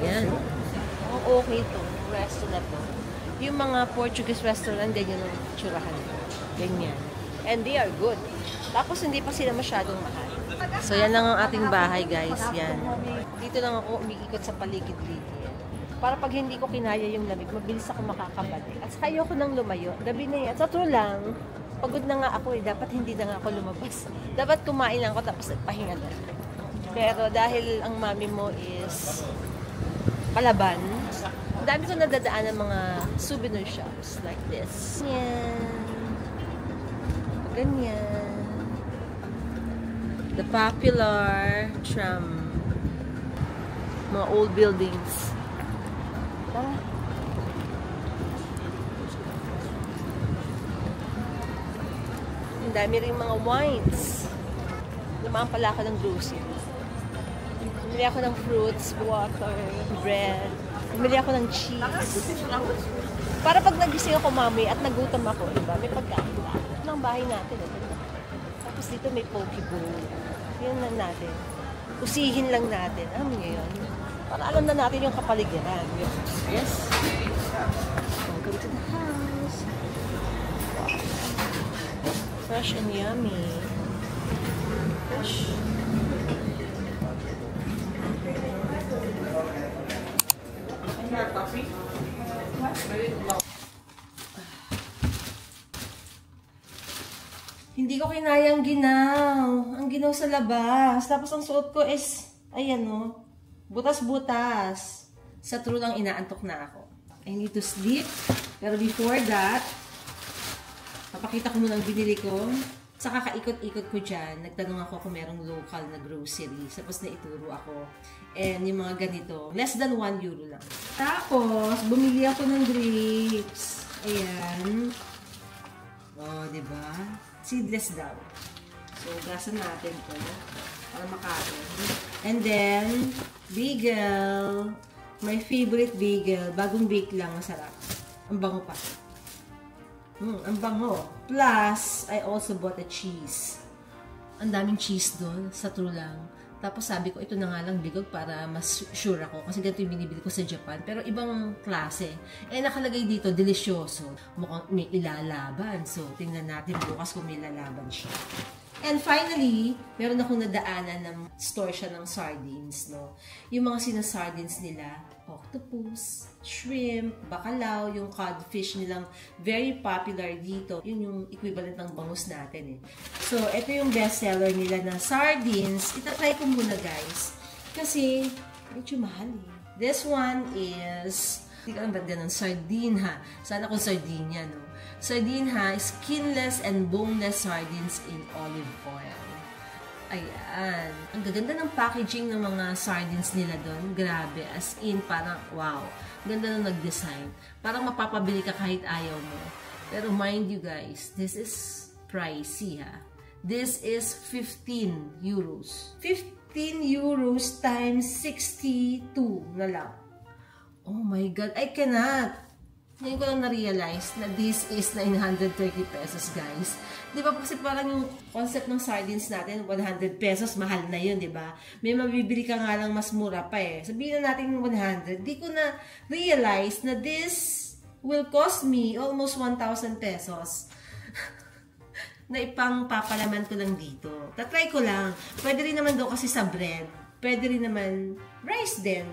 Yan. Oh, okay to. Resto na to. Yung mga Portuguese restaurant, ganyan ang tsurahan. Ganyan. And they are good. Tapos hindi pa sila masyadong mahal. So, yan lang ang ating bahay, guys. Yan. Dito lang ako umiikot sa paligid-ligid. Para pag hindi ko kinaya yung lamig, mabilis ako makakabalik. At saka ayoko nang lumayo. Gabi na yan. Sa true lang, pagod na nga ako eh. Dapat hindi na nga ako lumabas. Dapat kumain lang ako tapos pahinga doon. Pero dahil ang mami mo is Palaban, ang dami ko nadadaan ng mga souvenir shops like this. Yan. Ganyan. The popular tram. Mga old buildings. Tara. Ang dami rin mga wines. Lumaan pala ako ng grocery. Bumili ako ng fruits, water, bread. Bumili ako ng cheese. Para pag nagising ako mami at nagutom ako, diba? May pagkain lang. Ito ang bahay natin. Tapos dito may poke bowl. Yan lang natin. Usihin lang natin. Alam mo yun? Para alam na natin yung kapaligiran. Yes. Welcome to the house. Fresh and yummy. Fresh. Hindi ko kinayang ginaw. Ang ginaw sa labas. Tapos ang suot ko is, ayan o, butas-butas. Sa true lang inaantok na ako. I need to sleep. Pero before that, papakita ko muna ang binili ko. Sa kakaikot-ikot ko dyan, nagtanong ako kung merong local na grocery. Tapos na ituro ako. And yung mga ganito, less than €1 lang. Tapos, bumili ako ng grapes. Ayan. Oh, diba? Seedless daw. So, gasan natin ito para makain. And then, bagel. My favorite bagel. Bagong bake lang. Masarap. Ang bango pa. Ang bango. Plus, I also bought a cheese. Ang daming cheese doon. Sa true lang. Tapos sabi ko, ito na nga lang bigog para mas sure ako. Kasi ganito yung binibili ko sa Japan. Pero ibang klase. Nakalagay dito, delisyoso. Mukhang may ilalaban. So, tingnan natin bukas kung may ilalaban siya. And finally, meron akong nadaanan ng store siya ng sardines, no? Yung mga sinasardines nila, octopus, shrimp, bacalao, yung codfish nilang very popular dito. Yun yung equivalent ng bangus natin, eh. So, ito yung bestseller nila na sardines. Itatry ko muna, guys. Kasi, medyo mahal, eh. This one is, hindi ka lang ba't ganun, sardine, ha? Sana kung sardine yan, no? Sardine, ha? Skinless and boneless sardines in olive oil. Ayan. Ang gaganda ng packaging ng mga sardines nila doon. Grabe. As in, parang, wow. Ganda na nag-design. Parang mapapabili ka kahit ayaw mo. Pero mind you guys, this is pricey, ha? This is 15 euros. 15 euros times 62 na lang. Oh my God, I cannot. Ngayon ko lang na-realize na this is 930 pesos, guys. Di ba? Kasi parang yung concept ng sardines natin, 100 pesos, mahal na yun, di ba? May mabibili ka nga lang mas mura pa eh. Sabihin na natin 100. Di ko na-realize na this will cost me almost 1,000 pesos. Na ipang papalaman ko lang dito. Tatry ko lang. Pwede rin naman daw kasi sa bread. Pwede rin naman rice din.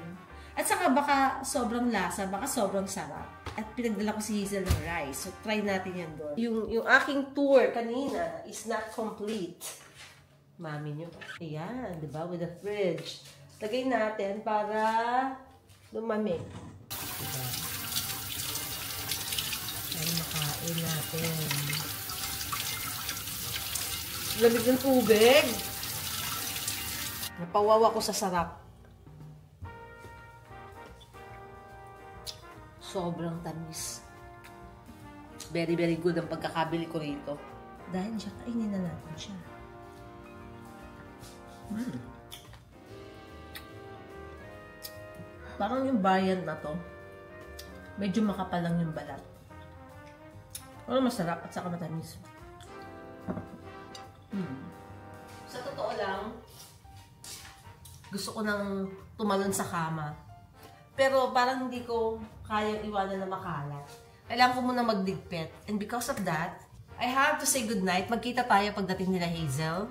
At saka baka sobrang lasa, baka sobrang sarap. At pinagdala ko si Hazel ng rice. So, try natin yan doon. Yung aking tour kanina is not complete. Mami nyo. Ayan, di ba? With the fridge. Lagay natin para lumamig. Diba? Ay, makain natin. Lamig ng tubig. Napawawa ko sa sarap. Sobrang tamis. Very, very good ang pagkakabili ko rito. Dahil siya, kainin na natin siya. Parang yung variant na to, medyo makapal lang yung balat. Pero masarap at saka matamis. Sa totoo lang, gusto ko nang tumalon sa kama. Pero parang hindi ko kayang iwanan na makalat. Kailangan ko muna magdigpit. And because of that, I have to say goodnight. Magkita tayo pagdating nila Hazel.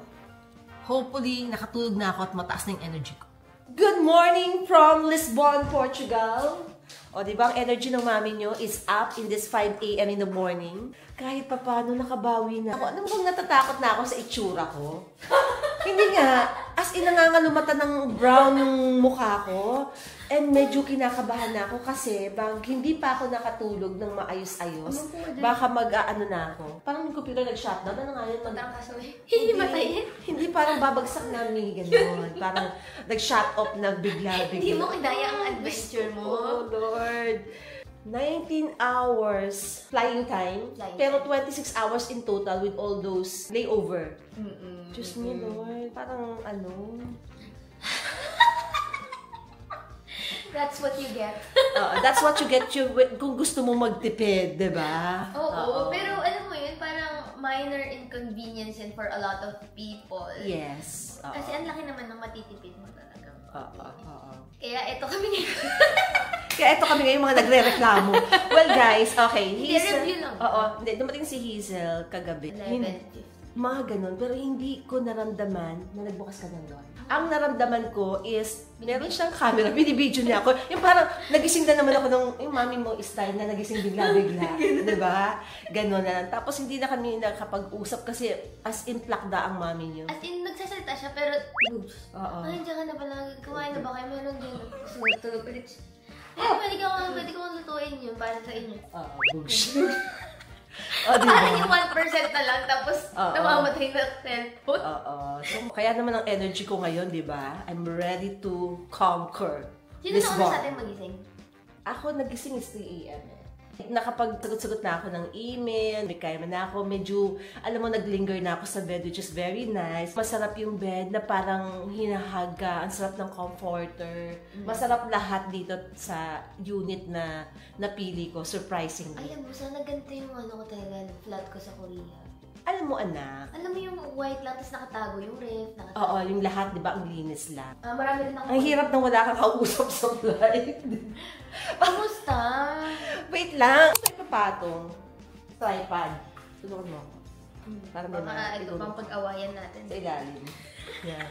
Hopefully, nakatulog na ako at mataas na yung energy ko. Good morning from Lisbon, Portugal. O, di ba ang energy ng mami nyo is up in this 5 a.m. in the morning? Kahit pa paano, nakabawi na ako. Ano bang natatakot na ako sa itsura ko? Hindi nga. As in, nangangalumata ng brown yung mukha ko. And medyo kinakabahan na ako kasi hindi pa ako nakatulog ng maayos-ayos. Baka mag-aano na ako. Parang yung computer nag-shutdown. Ano nga yun? Hindi matayin? Hindi, parang babagsak na gano'n. Parang nag-shut off na bigla-bigla. Hindi mo kidaya ang adventure mo. Oh, Lord. 19 hours flying time. Pero 26 hours in total with all those layover. Diyos mo, Lord. Parang That's what you get. That's what you get kung gusto mo magtipid, di ba? Oo, pero alam mo yun, parang minor inconvenience and for a lot of people. Yes. Kasi ang laki naman ng matitipid mo talaga. Kaya ito kami ngayon mga nagre-reklamo. Well, guys, okay. Review lang. Hindi, dumating si Hazel kagabi. 11:50. Mga ganun, pero hindi ko naramdaman na nagbukas ka ng door. Ang naramdaman ko is, meron siyang camera, binibidyo niya ako. Yung parang, nagising na naman ako yung mami mo style na nagising bigla-bigla. Diba? Ganon na. Tapos hindi na kami nakapag-usap kasi as in plakda ang mami niyo. As in, nagsasalita siya, pero, ay, diyan ka na pala. Kumain na ba kayo? Meron din. Tulog ulit. Pwede ko lutuin yun para sa inyo. Parang yung 1% na lang, tapos namamatay na cellphone. So, kaya naman ang energy ko ngayon, di ba? I'm ready to conquer Sino this na bomb. sa atin magising? Ako, nagising is 3 a.m. Nakapagsagot-sagot na ako ng email, may kaya na ako, medyo, alam mo, naglinger na ako sa bed, which is very nice. Masarap yung bed na parang hinahaga, ang sarap ng comforter. Masarap lahat dito sa unit na napili ko, surprisingly. Alam mo, sana ganito yung ko talaga, flat ko sa Korea. Alam mo, anak. Alam mo yung white lang, tapos nakatago yung ref. Oo, yung lahat, di ba, ang linis lang. Marami rin ako. Ang hirap na wala kang kausap sa flight. Kamusta? Wait lang. Ito yung papatong. Tripod. Tulungan mo ako. Para may baka ito pang pag-awayan natin. Sa ilalim. Yan.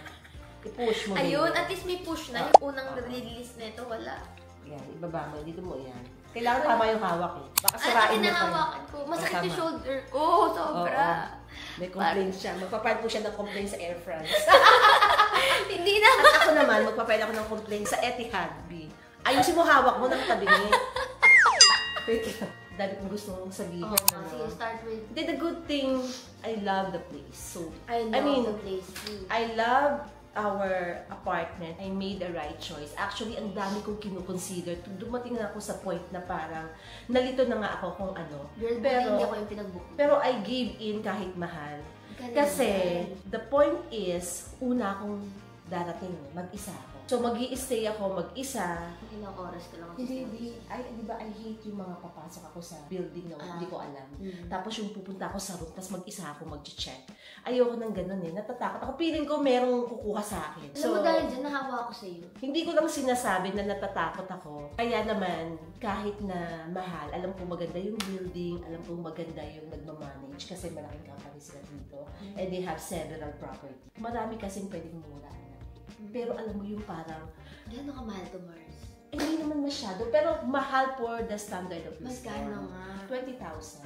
I-push mo. Ayun, at least may push na. Yung unang release na ito, wala. Yan, ibaba mo. Dito mo yan. Kailangan tama yung hawak eh. Baka sirain mo pa. Hinahawakan ko. Masakit yung shoulder ko. Sobra. May complaint siya. Magpapile po siya ng complaint sa Air France. Hindi na. At ako naman, magpapile ako ng complaint sa Etihad B. Ayusin mo hawak mo ng tabingi. Dahil kung gusto mong sabihin. Sige, start with... The good thing, I love the place. So, I mean, the place too. I love our apartment. I made the right choice. Actually, ang dami kong kinukonsider. Dumating na ako sa point na parang nalito na nga ako kung ano. Girl, pero hindi ako yung pinag-book. Pero I gave in kahit mahal. Kasi, the point is, una akong darating, mag-isa ako. So, mag-i-stay ako mag-isa. Ilang oras ka lang? Hindi. Di ba, I hate yung mga papasok ako sa building na hindi ko alam. Tapos yung pupunta ako sa room, tapos mag-isa ako mag-check. Ayoko nang ganun eh. Natatakot ako. Feeling ko merong kukuha sa akin. Alam mo dahil dyan, nahawa ako sa iyo. Hindi ko lang sinasabi na natatakot ako. Kaya naman, kahit na mahal, alam ko maganda yung building, alam ko maganda yung nagmamanage kasi malaking company sila dito. And they have several property. Marami kasing pwedeng mura. Pero alam mo yung parang... Gano'n ka mahal to, Mars? Hindi naman masyado, pero mahal for the standard of this. Magkano nga? 20,000.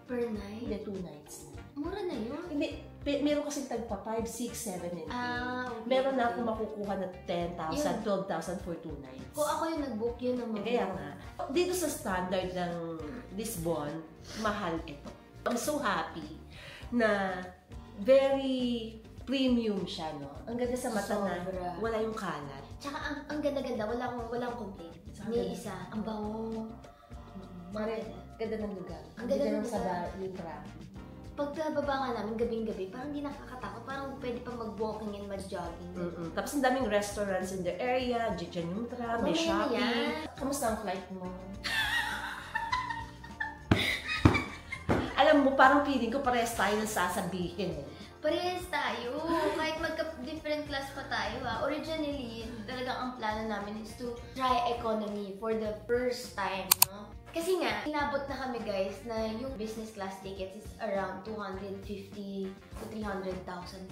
Per night? Hindi, 2 nights na. Mura na yun? Hindi, meron kasing tagpa 5, 6, 7, and 8. Okay. Meron na akong makukuha na 10,000, 12,000 for 2 nights. Kung ako yung nag-book yun naman. Kaya nga. Dito sa standard ng Lisbon, mahal ito. I'm so happy na very premium siya, no? Ang ganda sa mata na wala yung kalat. Tsaka ang ganda-ganda, walang complaint. May isa, ang bango. Ganda ng lugar. Ang ganda ng lugar. Yung traffic. Pagkababa nga namin, gabing-gabi, parang hindi nakakatakot. Parang pwede pa mag-walking and mag-jogging. Tapos ang daming restaurants in the area, dyan yung tram, may shopping. Kamusta ang flight mo? Alam mo, parang feeling ko parehas tayo ng sasabihin eh. Parehas tayo. Kahit magka-different class pa tayo Originally, talagang ang plano namin is to try economy for the first time, no? Kasi nga, inabot na kami guys na yung business class tickets is around 250 to 300,000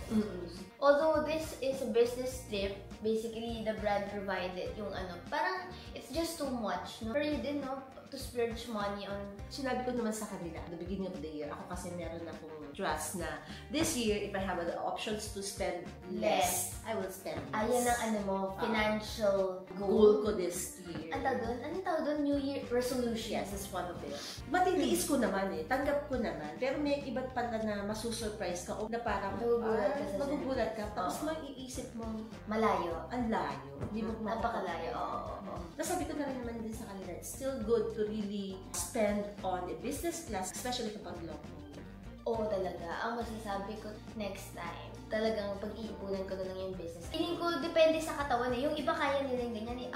pesos. Although this is a business trip, basically the brand provided yung parang it's just too much, no? Pero you didn't know to splurge money on... Sinabi ko naman sa kanila at the beginning of the year, ako kasi meron akong trust na this year, if I have the options to spend less, I will spend less. Ayan ang financial goal ko this year. Anong tawag doon? New Year resolution. Yes, it's one of it. Matitiis ko naman eh. Tanggap ko naman. Pero may iba't pala na masusurprise ka o na parang magugulat ka. Tapos maiisip mo, malayo. Ang layo. Napakalayo. Oo. Nasabi ko na rin naman din sa kanila, it's still good to really spend on a business class, especially kapag local. Oo talaga. Ang masasabi ko next time, talagang pag-iipunan ko na lang yung business. Feeling ko, depende sa katawan eh. Yung iba kaya nila yung ganyan eh.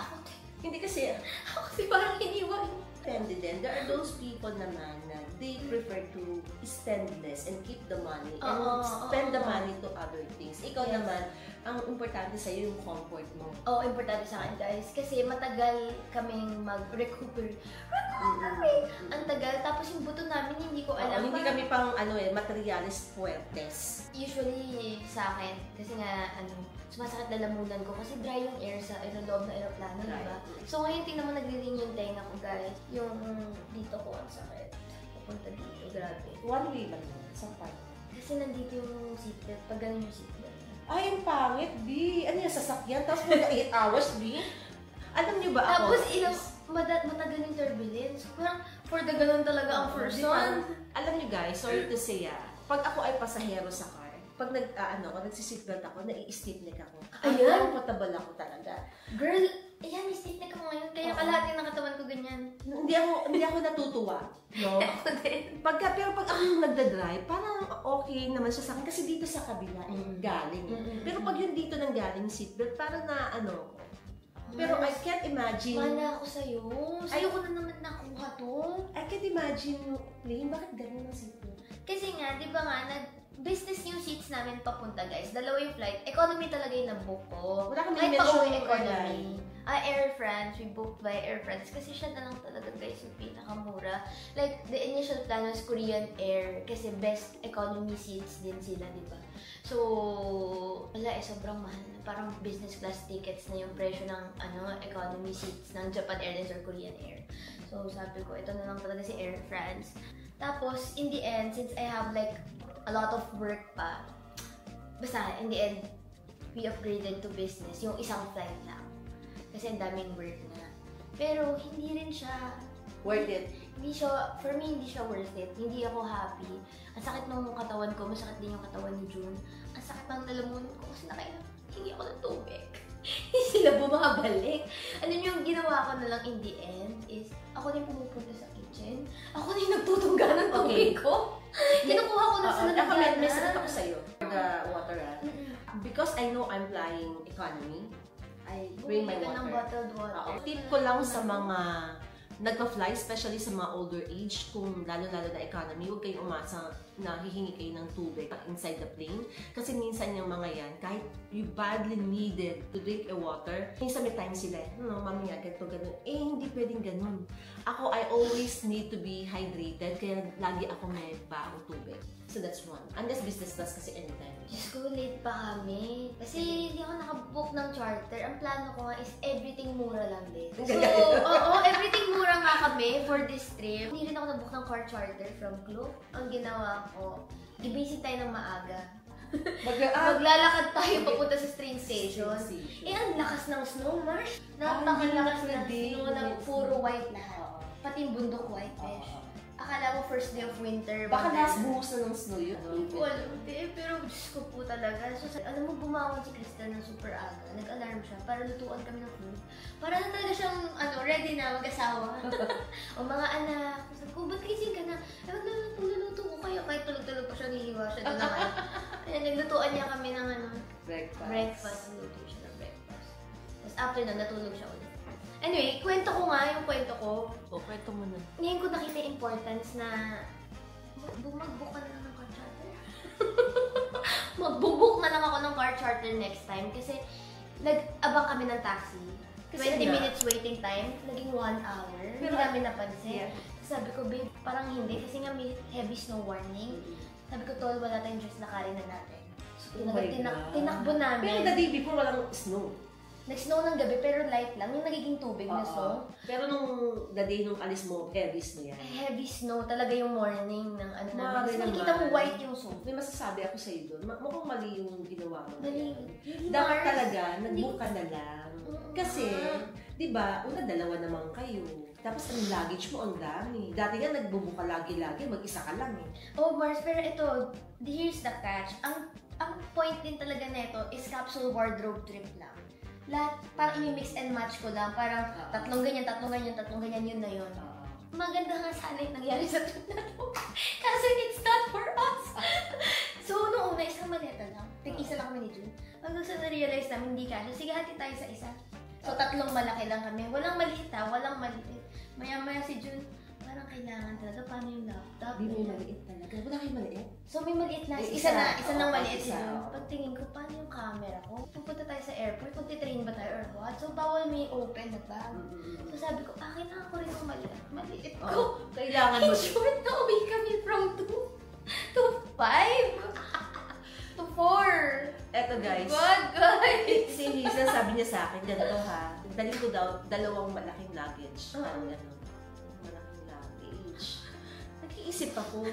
Hindi kasi, ako kasi parang iniwan. Depende din. There are those people naman na they prefer to spend less and keep the money and spend the money to other things. Ikaw naman, ang importante sa'yo yung comfort mo. Oo, importante sa akin guys. Kasi matagal kaming mag-recuperate. Ang tagal. Tapos yung buto namin, hindi ko alam. Hindi kami pang materialist fuertes. Usually sa akin, kasi nga sumasakit lalamunan ko kasi dry yung air sa loob ng aeroplano, diba? So ngayon tingnan mo nagre-ring yung tenga ko guys. Yung dito ko ang sakit. Pupunta dito, grabe. One way ba yun? Sa part? Kasi nandito yung seatbelt. Pag ganun yung seatbelt. Ay, ang pangit, B. Ano yung sasakyan? Tapos mga 8 hours, B. Alam niyo ba ako? Tapos matagal yung turbulence. Parang for the ganun talaga ang person. Alam niyo guys, sorry to say pag ako ay pasahero sa car, pag nagsisitbelt ako, nai-stiff neck ako. Ayun? Comfortable ako talaga. Girl, ayan, may stiff neck ako ngayon. Kaya kalahati ng katawan ko ganyan. Hindi ako natutuwa. No? Ako din. Pero pag ako yung nagdadrive, parang okay naman siya sa akin. Kasi dito sa kabila, galing. Pero pag yung dito nang galing seatbelt, parang na Pero I can't imagine. Mana ako sa'yo. Sa'yo ko na naman nakuha to. I can't imagine yung plane. Bakit ganun ang seat mo? Kasi nga, di ba nga, business yung seats namin papunta, guys. Dalawa yung flight. Economy talaga yung nag-book ko. Wala kami Flight pa mention uwi, economy. Air France. We booked by Air France. Kasi siya na lang talaga, guys, yung pinakamura. Like, the initial plan was Korean Air. Kasi best economy seats din sila, di ba? So, wala sobrang mahal na. Parang business class tickets na yung presyo ng economy seats ng Japan Airlines or Korean Air. So, sabi ko, ito na lang talaga si Air France. Tapos, in the end, since I have like a lot of work pa, basta, in the end, we upgraded to business, yung isang flight lang. Kasi ang daming work na. Pero, hindi rin siya worth it. Hindi siya, for me, hindi siya worth it. Hindi ako happy. Ang sakit ng katawan ko, masakit din yung katawan ni June. Ang sakit ng lalamunan ko kasi hingi ako ng tubig. Hindi sila bumabalik. Ano yung ginawa ko na lang in the end is, ako din pumupunta sa kitchen. Ako din nagtutungga ng tubig ko. Kinukuha ko na sa nalagyan. May sagot ako sa'yo. The water, because I know I'm flying economy, I bring my water. Ng bottled water. Tip ko lang sa mga nagpa-fly, especially sa mga older age, kung lalo-lalo na economy, huwag kayong umasa na hihingi kayo ng tubig inside the plane. Kasi minsan yung mga yan, kahit you badly needed to drink a water, minsan may time sila, mamaya, ganito, ganun. Hindi pwedeng ganun. Ako, I always need to be hydrated, kaya lagi ako may baong tubig. So that's one. Unless business class kasi anytime. Diyos ko, late pa kami. Kasi hindi ako nakabook ng charter. Ang plano ko nga is everything mura lang din. So, everything mura nga kami for this trip. Hindi rin ako nag-book ng car charter from Klook. Ang ginawa ko, i-basic tayo ng maaga. Maglalakad tayo papunta sa train station. Ang lakas ng snow, Mars. Napakalakas ng snow na puro white lahat. Pati yung bundok white, besh. Akala ko first day of winter. Baka last buhos na ng snow yun. Hindi ko alam. Pero Diyos ko po talaga. So, alam mo, bumangon si Crystal ng super aga. Nag-alarm siya para lutuan kami ng food. Para na talaga siyang ready na mag-asawa. O mga anak. Sabi ko, ba't gising ka na? Pagluluto ko kayo. Kahit tulog-tulog pa siya, hihiwa siya doon na kayo. Ayan, naglutuan niya kami ng breakfast. Nagluto siya ng breakfast. Tapos after na, natulog siya ulit. Anyway, kwento ko nga yung kwento ko. Kwento mo na. Ngayon ko nakita yung importance na mag-book ka na lang ng car charter. Mag-book na lang ako ng car charter next time kasi nag-abang kami ng taxi. 20 minutes waiting time, naging 1 hour. Hindi namin napansin. Sabi ko, babe, parang hindi kasi nga may heavy snow warning. Sabi ko, tol, wala tayong dress na carry na natin. So, tinakbo namin. Pero the day before, walang snow. Nag-snow ng gabi pero light lang, yung nagiging tubig na snow. Pero the day nung alis mo, heavy snow yan. Heavy snow talaga yung morning ng namin. Nakikita mo white yung snow. May masasabi ako sa'yo doon. Mukhang mali yung ginawa mo. Mali. Dapat talaga, nag-book ka na lang. Kasi, di ba, una dalawa naman kayo. Tapos ang luggage mo, ang dami. Dati nga nagbubook ka lagi-lagi, mag-isa ka lang eh. Oh, Mars, pero ito, here's the catch. Ang point din talaga nito is capsule wardrobe trip lang. Lahat, parang i-mix and match ko lang. Parang tatlong ganyan, yun na yun. Maganda nga sana yung nangyari sa trip na to. Kasi it's not for us. So, noong una, isang maleta lang. Tig-isa lang kami ni June. Pag gusto na-realize namin, hindi kasha. Sige, hati tayo sa isa. So, tatlong malaki lang kami. Walang maliit walang maliit. Maya-maya si June, parang kailangan talaga. Paano yung laptop? Hindi may maliit talaga. Wala kayo maliit? So, may maliit na. Isa lang maliit si June. Pagtingin ko, paano yung camera ko? Pupunta tayo sa airport, magtitrain ba tayo or what? So, bawal may open na bag. So, sabi ko, kailangan ko rin yung maliit ko. Kailangan mo. In short, na uwi kami from 2 to 5 to 4. Eto guys. God, guys! Si Hazel sabi niya sa akin, ganito ha, dalhin ko daw dalawang malaking luggage. Malaking luggage. Nag-iisip ako.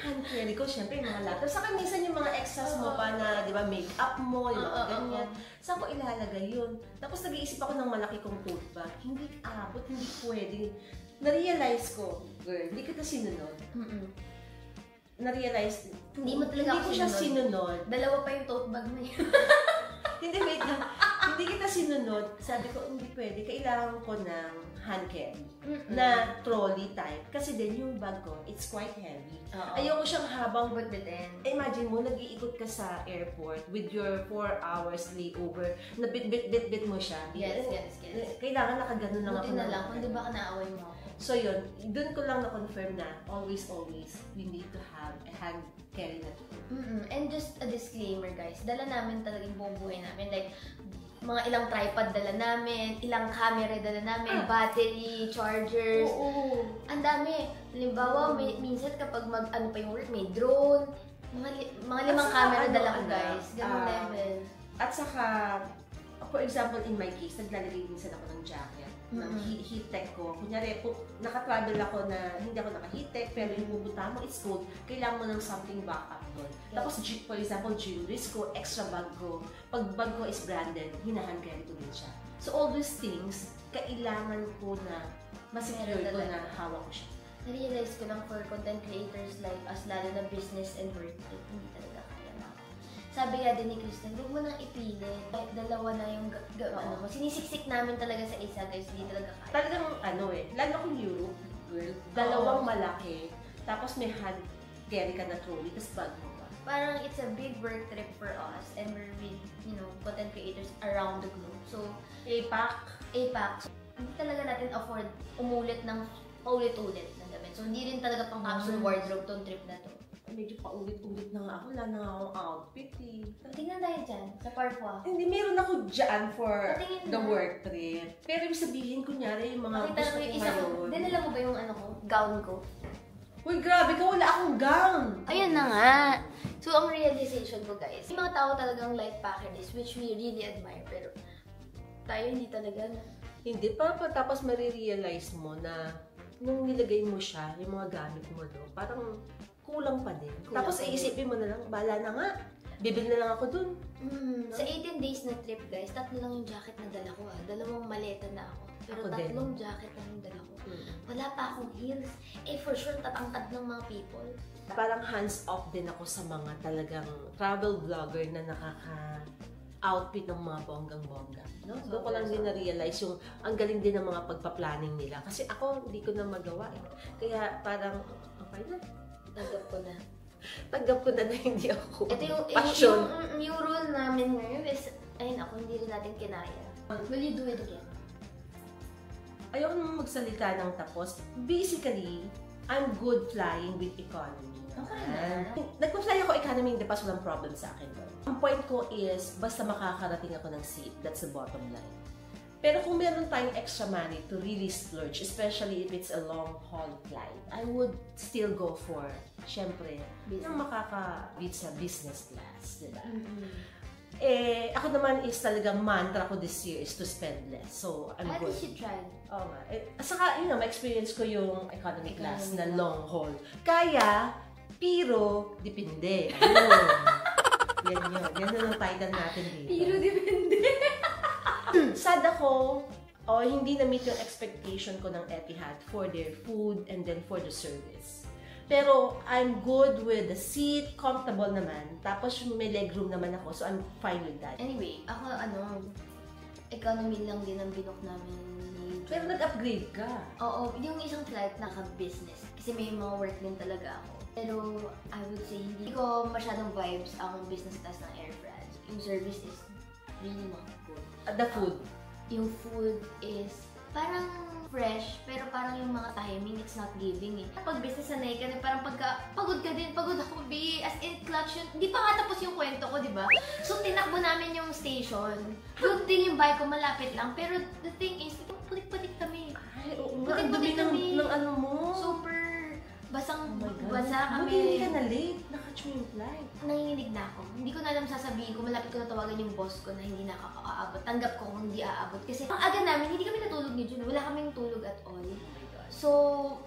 Hand carry ko, syempre yung mga laptop. Saka minsan yung mga extras mo pa na, di ba, make-up mo, yung mga ganyan. Saan ko ilalagay yun? Tapos nag-iisip ako ng malaki kong tote bag. Hindi abot, hindi pwede. Na-realize ko, girl, hindi kita sinunod. Na-realize, hindi mo talaga hindi ko siya sinunod. Dalawa pa yung tote bag mo yun. Hindi, wait lang. Hindi kita sinunod. Sabi ko, hindi pwede. Kailangan ko ng hand carry na trolley type. Kasi din yung bag ko, it's quite heavy. Ayoko siyang habang imagine mo, nag-iikot ka sa airport with your 4 hours layover, na bit mo siya. Yes. Kailangan nakaganon lang ako. Buti na lang, kung di ba ka naaway mo ako. So yun, dun ko lang na-confirm na always, we need to have a hand carry na tool. And just a disclaimer guys, dala namin talaga yung buong buhay namin. Like, mga ilang tripod dala namin, ilang camera dala namin, battery, chargers. Ang dami. Halimbawa, minsan kapag ano pa yung work, may drone, mga 5 camera dala ko guys. Ganun level. At saka, for example, in my case, naglalagay minsan ako ng jacket. Ng heat tech ko. Kunyari, naka-travel ako na hindi ako naka-heat tech, pero yung pupunta mo, it's cold. Kailangan mo ng something backup doon. Tapos, for example, jewelries ko, extra bag ko. Pag bag ko is branded, hinahan carry ko din siya. So, all these things, kailangan ko na masecure ko na hawak ko siya. Na-realize ko lang for content creators like us, lalo na business and work, hindi talaga kaya na. Sabi nga din ni Kristen, huwag mo nang ipilit. Kahit dalawa na yung ano mo. Sinisiksik namin talaga sa isa guys, hindi talaga kaya. Talagang lalo akong Europe girl, dalawang malaki, tapos may hand carry ka na trolley, tapos bag mo pa. Parang it's a big work trip for us and we're with, content creators around the globe. So, APAC. So, hindi talaga natin afford umulit ng paulit-ulit na damit. So, hindi rin talaga pang capsule wardrobe tong trip na to. Medyo paulit-ulit na nga ako. Wala na nga akong outfit eh. Tingnan tayo dyan, sa Parfois. Hindi, meron ako dyan for the work trip. Pero ibig sabihin, kunyari, yung mga gusto ko ngayon. Dinala mo ba yung gown ko? Uy, grabe ka, wala akong gown! Ayun na nga. So, ang realization ko guys, yung mga tao talagang light packers, which we really admire, pero tayo hindi talaga na. Hindi, tapos marirealize mo na nung nilagay mo siya, yung mga gamit mo doon, parang kulang pa din. Tapos iisipin mo na lang, bala na nga. Bibili na lang ako dun. Sa 18 days na trip guys, 3 lang yung jacket na dala ko 2 maleta na ako. Pero ako 3 jacket lang yung dala ko. Wala pa akong heels. For sure, tatangkad ng mga people. Parang hands off din ako sa mga talagang travel vlogger na outfit ng mga bonggang-bongga. No? Doon ko lang din na-realize yung ang galing din ng mga pagpa-planning nila. Kasi ako, hindi ko na magawa eh. Kaya parang, okay na. Tanggap ko na hindi ako passion. Yung rule namin ngayon is, ayun ako, hindi rin natin kinaya. Will you do it again? Ayoko naman magsalita ng tapos. Basically, I'm good flying with economy. Okay na. Nagpa-fly ako economy, hindi pa walang problem sa akin. Ang point ko is, basta makakarating ako ng seat, that's the bottom line. Pero kung meron tayong extra money to really splurge, especially if it's a long-haul flight, I would still go for, syempre, yung makaka-beat sa business class, diba? Ako naman is talagang mantra ko this year is to spend less. So, I'm good. At least you tried. Oo nga. Saka, ma-experience ko yung economy class na long haul. Kaya, pero, depende. Yan yun ang title natin dito. Pero, depende. Sad ako, hindi na-meet yung expectation ko ng Etihad for their food and then for the service. Pero I'm good with the seat, comfortable naman. Tapos may legroom naman ako, so I'm fine with that. Anyway, ako economy lang din ang binook namin. Pero nag-upgrade ka. Oo, yung isang flight naka-business. Kasi may mga work din talaga ako. Pero I would say, hindi ko masyadong vibes ang business class ng Air France. Yung service is really not good. The food? Yung food is parang fresh, pero parang yung mga timing, it's not giving eh. Pag business sanay ka na, parang pagka pagod ka din, pagod ako, as in clutch yun. Hindi pa nga tapos yung kwento ko, di ba? So, tinakbo namin yung station. Good din yung bike ko, malapit lang. Pero the thing is, putik-putik kami. Ay, oo nga, ang dumi ng ano mo. Super basa kami. Hindi ka na late. Nakatch mo yung flight. Nanginginig na ako. Hindi ko na alam sasabihin ko. Malapit ko na tawagan yung boss ko na hindi nakakaabot. Tanggap ko kung hindi aabot. Kasi ang aga namin, hindi kami natulog ni June. Wala kaming tulog at all. So,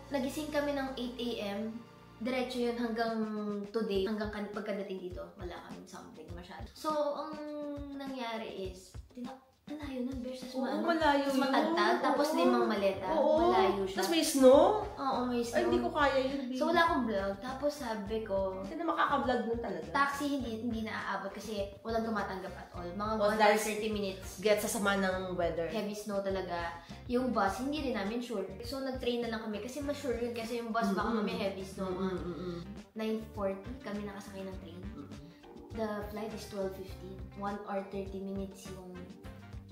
nagising kami ng 8 AM. Diretso yun hanggang today. Hanggang pagkadating dito, wala kaming something masyado. So, ang nangyari is, Malayo nun, versus malayo yun. matagtag, tapos 5 maleta. Malayo siya. Tapos may snow? Oo, may snow. Ay, hindi ko kaya yun. So, wala akong vlog. Tapos sabi ko, hindi na makaka-vlog nun talaga. Taxi, hindi na aabot kasi walang tumatanggap at all. Mga 30 minutes. Get sa sama ng weather. Heavy snow talaga. Yung bus, hindi rin namin sure. So, nag-train na lang kami kasi mas sure yun kasi yung bus baka may heavy snow. 9:40 kami nakasakay ng train. The flight is 12:15. 1 hour 30 minutes yung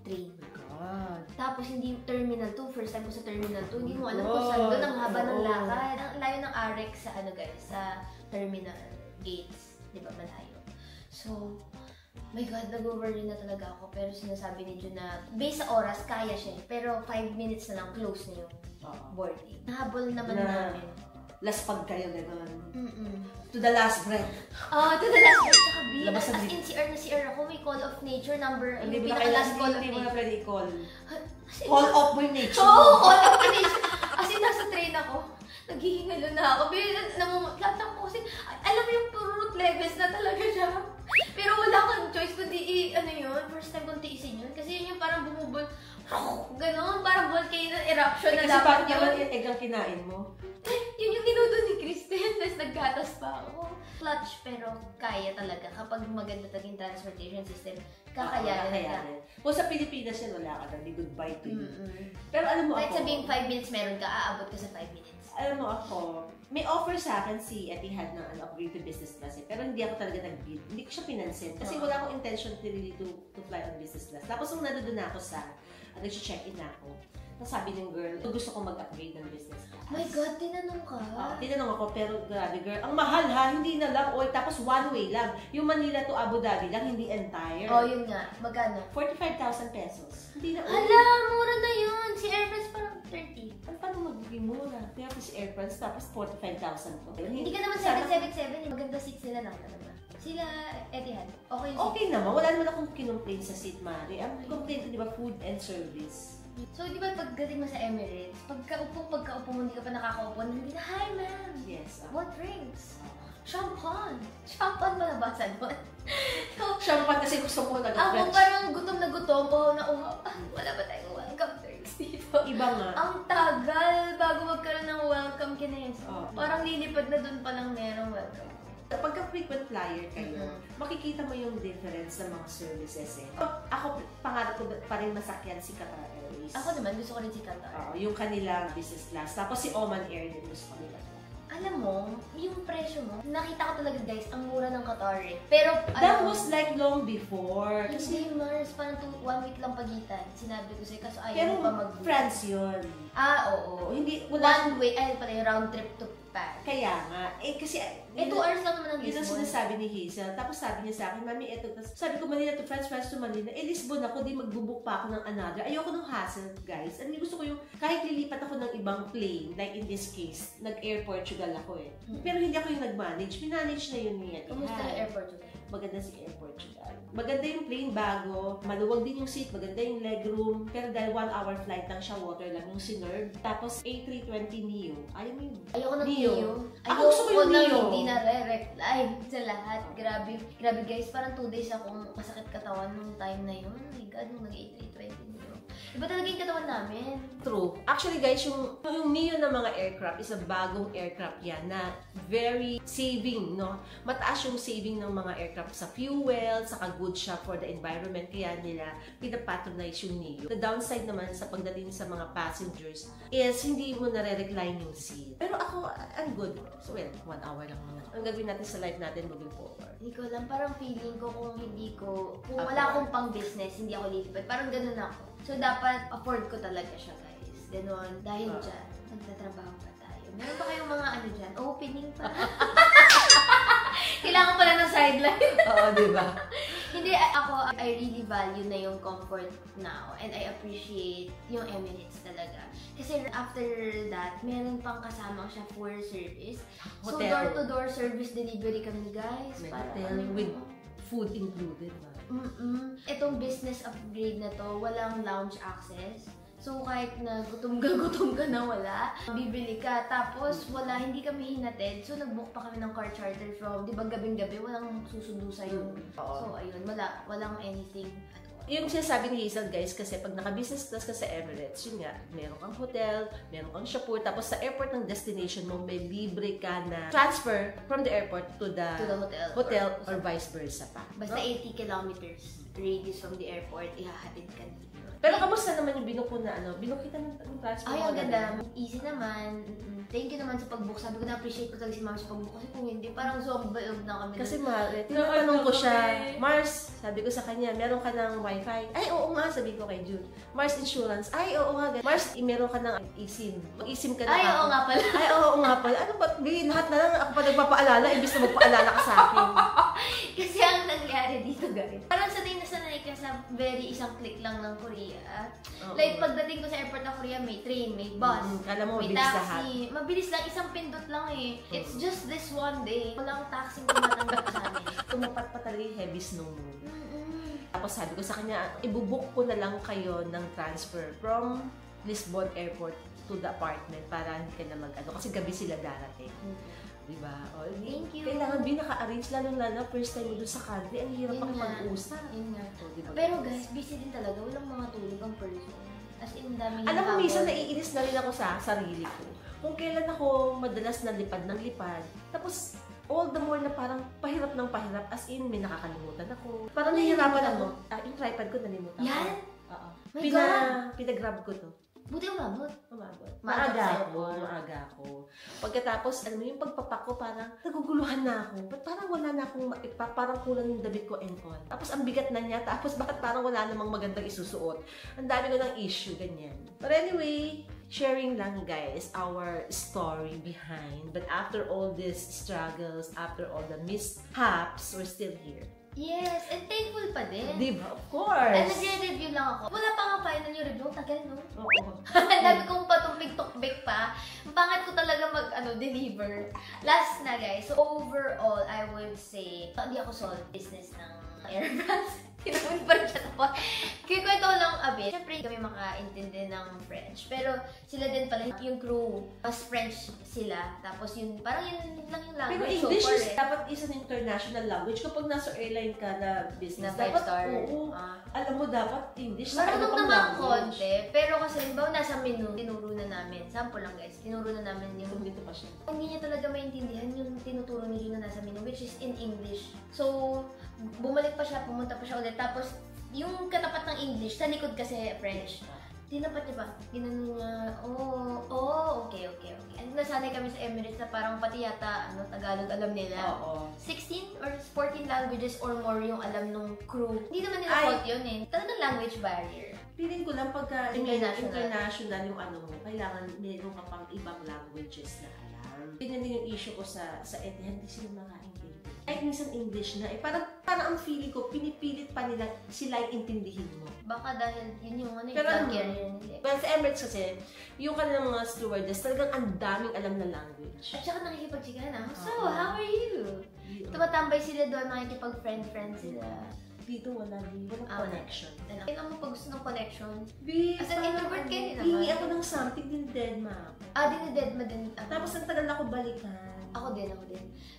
train. God. Tapos hindi Terminal 2. First time ko sa Terminal 2. Hindi mo alam kung saan doon. Ang haba ng lakad. Ang layo ng RX sa sa terminal gates. Di ba? Malayo. So, my God, nag-worry na talaga ako. Pero sinasabi ni Jun na based sa oras, kaya siya. Pero 5 minutes na lang, close na yung boarding. Nahabol naman namin. Laspag kayo, gano'n. To the last breath. To the last breath. Saka B. Labas As in, CR ako, may call of nature number. Hindi mo na pwede i-call. Call off mo yung nature. Oo, call off mo nature. As in, nasa train ako. Naghihingalo na ako. Lahat ako kasi, alam mo yung pururot levels na talaga siya. Pero wala kang choice kundi first time kong tiisin yun. Kasi yun yung parang bumubol. Ganon, parang volcano eruption na dapat yun. Kasi bakit yung egg ang kinain mo? Yun yung tinudo ni Kristen, tapos naggatas pa ako. Clutch, pero kaya talaga. Kapag maganda talagang transportation system, kakayanin ka. Kung sa Pilipinas yan, wala ka na. Di goodbye to you. Pero alam mo kahit ako, sabing 5 minutes meron ka, aabot ka sa 5 minutes. Alam mo ako, may offer sa akin si Etihad ng upgrade to business class. Pero hindi ako talaga nag-bid. Hindi ko siya pinansin. Kasi wala akong intention really to fly on business class. Tapos nung nandun ako sa, nag-check-in na ako. Tapos sabi ng girl, gusto ko mag-upgrade ng business class. My God, tinanong ka? Tinanong ako, pero grabe girl, ang mahal ha, hindi na lang oil, tapos one way lang. Yung Manila to Abu Dhabi lang, hindi entire. Yun nga. Magkano? 45,000 pesos. Hindi na oil. Hala, mura na yun. Si Air France parang 30. Paano magiging mura? Kaya si Air France, tapos 45,000 to. Hindi ka naman 777. Maganda seats nila lang talaga. Sila Etihad. Okay yung seats. Okay naman. Wala naman akong kinumplain sa seat, Mari. Ang complaint ko, di ba, food and service. So, di ba pagdating mo sa Emirates, pagkaupo mo, hindi ka pa nakakaupo, hindi na, hi ma'am! Yes. What drinks? Champagne! Champagne ba nabasa doon? So, champagne kasi gusto ko ako parang gutom na gutom, wala ba tayong welcome drinks dito? Iba nga. Ang tagal bago magkaroon ng welcome kinesa. Parang lilipad na doon palang merong welcome. Pagka frequent flyer kayo, makikita mo yung difference ng mga services eh. Ako, pangarap ko pa rin masakyan si Qatar Airways. Ako naman, gusto ko rin si Qatar. Yung kanilang business class. Tapos si Oman Air din gusto ko nila. Alam mo, yung presyo mo, nakita ko talaga guys, ang mura ng Qatar eh. Pero, that was like long before. Kasi Mars, parang 1 week lang pagitan. Sinabi ko sa'yo, kaso ayaw pero pa mag-book. France yun. Oo. Hindi, 1 way, pala yung round trip to Paris. Kaya nga. Kasi, 2 hours lang naman ang Lisbon. Yun ang Lisbon. sinasabi ni Hazel. Tapos sabi niya sa akin, Mami, eto. Sabi ko, Manila to France, France to Manila. Lisbon ako, di magbubuk pa ako ng another. Ayoko ng hassle, guys. Ano gusto ko yung, kahit lilipat ako ng ibang plane, like in this case, nag-Air Portugal ako eh. Pero hindi ako yung nag-manage. Minanage na yun niya. Kumusta yung Air Portugal? Maganda si Air Portugal. Maganda yung plane bago, maluwag din yung seat, maganda yung legroom. Pero dahil 1 hour flight lang siya, water lang yung sinerve. Tapos A320 Neo. Ayaw mo yung Ayoko ng Neo. Ako gusto ko yung Neo. Hindi na re-recline sa lahat. Grabe guys, parang 2 days akong masakit katawan nung time na yun. Oh my God, nung nag-A320 Neo. Iba talaga yung katawan namin. True. Actually guys, yung Neo ng mga aircraft is a bagong aircraft yan na very saving, no? Mataas yung saving ng mga aircraft sa fuel, saka good siya for the environment. Kaya nila pinapatronize yung Neo. The downside naman sa pagdating sa mga passengers is hindi mo nare-recline yung seat. Pero ako, I'm good. So well, 1 hour lang naman. Ang gagawin natin sa life natin moving forward. Hindi ko alam, parang feeling ko kung wala akong pang business, hindi ako lilipad. Parang ganun ako. So, dapat afford ko talaga siya, guys. Ganon. Dahil dyan, nagtatrabaho pa tayo. Meron pa kayong mga ano dyan? Opening pa. Kailangan pala ng sideline. Oo, diba? Hindi, ako, I really value na yung comfort now. And I appreciate yung Emirates talaga. Kasi after that, meron pang kasama siya for service. So, door-to-door service delivery kami, guys. Hotel with food included. Itong business upgrade na to, walang lounge access. So, kahit na gutom ka na wala, bibili ka. Tapos, hindi kami hinatid. So, nag-book pa kami ng car charter from, di ba, gabing-gabi, walang susundo sa'yo. So, ayun, walang anything at all. Yung sinasabi ni Hazel guys, kasi pag naka-business class ka sa Emirates, yun nga, meron kang hotel, meron kang shopper, tapos sa airport ng destination mo, may libre ka na transfer from the airport to the hotel or vice versa pa. Basta 80 kilometers radius from the airport, ihahatid ka dito. Pero kamusta naman yung binuko na ano? Binuko kita ng transfer? Ay, ang ganda. Easy naman. Thank you naman sa pag-book. Sabi ko, na-appreciate ko talaga si Mama sa pag-book. Kasi kung hindi, parang zombie na kami. Kasi tinatanong ko siya, Mars, sabi ko sa kanya, meron ka ng wifi? Ay, oo nga, sabi ko kay June. Mars Insurance? Ay, oo nga. Mars, meron ka ng eSIM. Mag-eSIM ka na. Ay, oo nga pala. Ay, oo nga pala. Ano ba? Lahat na lang ako pa nagpapaalala, imbis na magpaalala ka sa akin. Kasi ang nangyari dito, guys. Parang sanay ka sa very isang click lang ng Korea. Like, pagdating ko sa airport ng Korea, may train, may bus, kala mo, may taxi. Mabilis lang, isang pindot lang eh. It's just this one day. Walang taxi tumatanggap sa amin. Tumapat pa talaga yung heavy snow mo. Tapos sabi ko sa kanya, ibubuk ko na lang kayo ng transfer from Lisbon Airport to the apartment para hindi ka na mag-ano. Kasi gabi sila darating. Diba? O, thank you. Kailangan naka-arrange, lalo first time mo dun sa country, ang hirap pang mag-usap. Diba? Pero guys, busy din talaga. Walang mga tulog ang person. As in, daming alam mo, minsan naiinis na rin ako sa sarili ko. Kung kailan ako madalas na lipad ng lipad, tapos all the more na parang pahirap ng pahirap, as in, may nakakalimutan ako. Parang nahihirapan ako. Yung tripod ko, nalimutan ko. Yan? Oo. My God! Pinagrab ko to. Buti umabot. Maaga ako. Pagkatapos, alam mo yung pagpapak ko, parang naguguluhan na ako. Ba't parang wala na akong maipak, parang kulang yung damit ko and all. Tapos ang bigat na niya, tapos bakit parang wala namang magandang isusuot. Ang dami ko ng issue, ganyan. But anyway, sharing lang guys, our story behind. But after all these struggles, after all the mishaps, we're still here. Yes, and thankful pa din. Diba? Of course. And nagre-review lang ako. Wala pa nga final yung review. Tagal, no? Oo. Dami kong patumpik-tukbik pa. Ang pangit ko talaga deliver. Last na guys. So overall, I would say, hindi ako solve business ng Airbus. Tinawin pa rin siya ako. Kikwento ko lang a bit. Siyempre, kami makaintindi ng French. Pero sila din pala, yung crew, mas French sila. Tapos yun, parang yun lang yung language. Pero English is dapat isa ng international language. Kapag nasa airline ka na business, na dapat, star. Alam mo, dapat English. Marunong naman konti. Pero kasi, halimbawa, nasa menu, tinuro na namin. Sample lang guys, tinuro na namin yung... Dito pa siya. Hindi niya talaga maintindihan yung tinuturo ni Juna nasa menu, which is in English. So, bumalik pa siya, pumunta pa siya ulit. Tapos, yung katapat ng English, sa likod kasi French. Tinapat niya ba? Ginano niya, okay. And nasanay kami sa Emirates na parang pati yata, Tagalog alam nila. Oo. 16 or 14 languages or more yung alam nung crew. Hindi naman nila fault yun eh. Talagang language barrier. Feeling ko lang pagka international yung mo, kailangan meron ka pang ibang languages na alam. Ganyan din yung issue ko sa Etihad, hindi sila makaintindi. Kahit minsan English na parang ang feeling ko, pinipilit pa nila sila yung intindihin mo. Baka dahil yun yung Pero carrier nila. Well, sa Emirates kasi, yung kanilang mga stewardess, talagang ang daming alam na language. At saka nakikipagsigahan na, so, how are you? Tumatambay sila doon, nakikipag-friend sila. Dito wala connection. Kailan mo pag gusto ng connection? As an introvert kayo naman. Hingi ako ng something, dinidedma ako. Dinidedma din. Tapos ang tagal ako balikan. Ako din.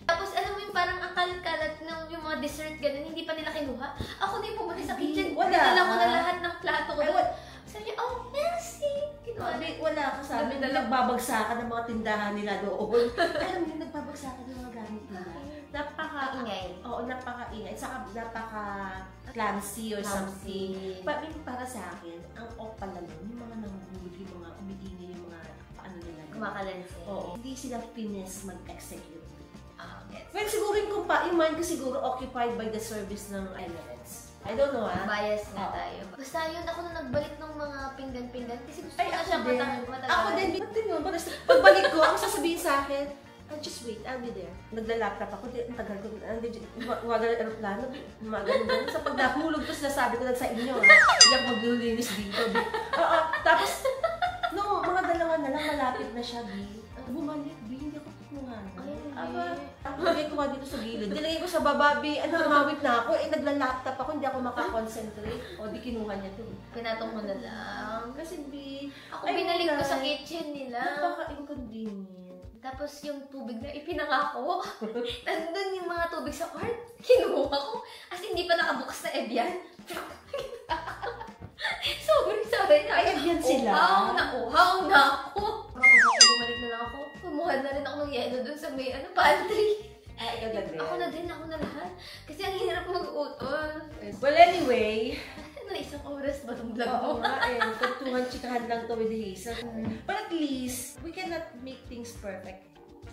Tapos alam mo yung parang ang kalat-kalat ng yung mga dessert ganun, hindi pa nila kinuha. Ako din pumunta sa kitchen, dinala ko na lahat ng plato ko doon. Sabi niya, merci! Kinuha. Wala ka sabi na nagbabagsakan ng mga tindahan nila doon. Alam mo yung nagbabagsakan ng mga gamit nila. Napaka-ingay. Oo, napaka-ingay. Saka napaka-clumsy or something. Para sa akin, ang off pala nun, yung mga nanguhulog, yung mga umiingay, yung mga nila. Kumakalansin. Oo. Hindi sila finesse mag-execute. Yes. Well, siguro yung mind ko siguro occupied by the service ng Emirates. I don't know Bias na tayo. Basta yun, ako na nagbalik ng mga pinggan-pinggan kasi gusto ko na siyang matagal. Ako din. Pagbalik ko, ang sasabihin sa akin, just wait, I'll be there. Nagla-laptop ako, ang tagal ko, umagal ang aeroplano, umagal. Sa pag nahulog ko, sinasabi ko lang sa inyo, hindi ako maglilinis dito. Tapos, no, mga dalawa na lang, malapit na siya, bumalik, hindi ako kukuha. Lagay ko nga dito sa gilid. Dilagay ko sa baba, namawit na ako, nagla-laptop ako, hindi ako makakonsentrate. O, di kinuha niya to. Pinatong mo na lang. Kasi, ako binalik ko sa kitchen nila. Napaka-inconvenient. Tapos yung tubig na ipinangako, nandun yung mga tubig sa cart, kinuha ko. As hindi pa nakabukas na Evian. Sorry. Evian sila. Uhaw na ako. Bumalik na lang ako. Kumuha na rin ako ng yelo dun sa may pantry. Ikaw na din. Ako na lahat. Kasi ang hirap mag-utol. Well, anyway, na isang oras ba itong vlog mo? Oo nga eh. Pagtungan chikahan lang to with Hazel. But at least, we cannot make things perfect.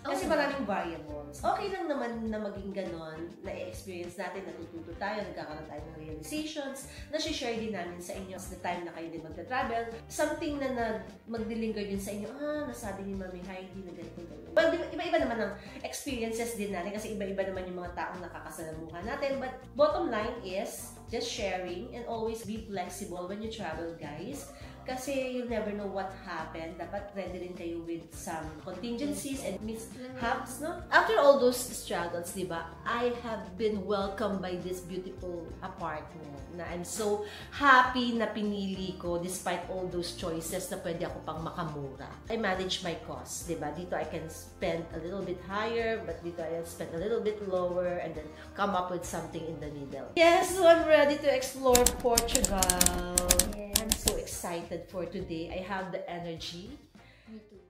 Kasi maraming variables. Okay lang naman na maging ganon, na-experience natin, natututo tayo, nagkakaroon tayo ng realizations, na-share din namin sa inyo sa the time na kayo din magta-travel. Something na mag-delinger din sa inyo, nasabi ni Mami Heidi na ganito. Well, iba-iba naman ang experiences din natin kasi iba-iba naman yung mga taong nakakasalamuha natin. But bottom line is, just sharing and always be flexible when you travel, guys. Kasi you never know what happened. Dapat ready rin kayo with some contingencies and mishaps, no? After all those struggles, di ba, I have been welcomed by this beautiful apartment na I'm so happy na pinili ko despite all those choices na pwede ako pang makamura. I manage my costs, di ba? Dito I can spend a little bit higher, but dito I spend a little bit lower and then come up with something in the middle. Yes, so I'm ready to explore Portugal. I'm so excited for today. I have the energy. Me too.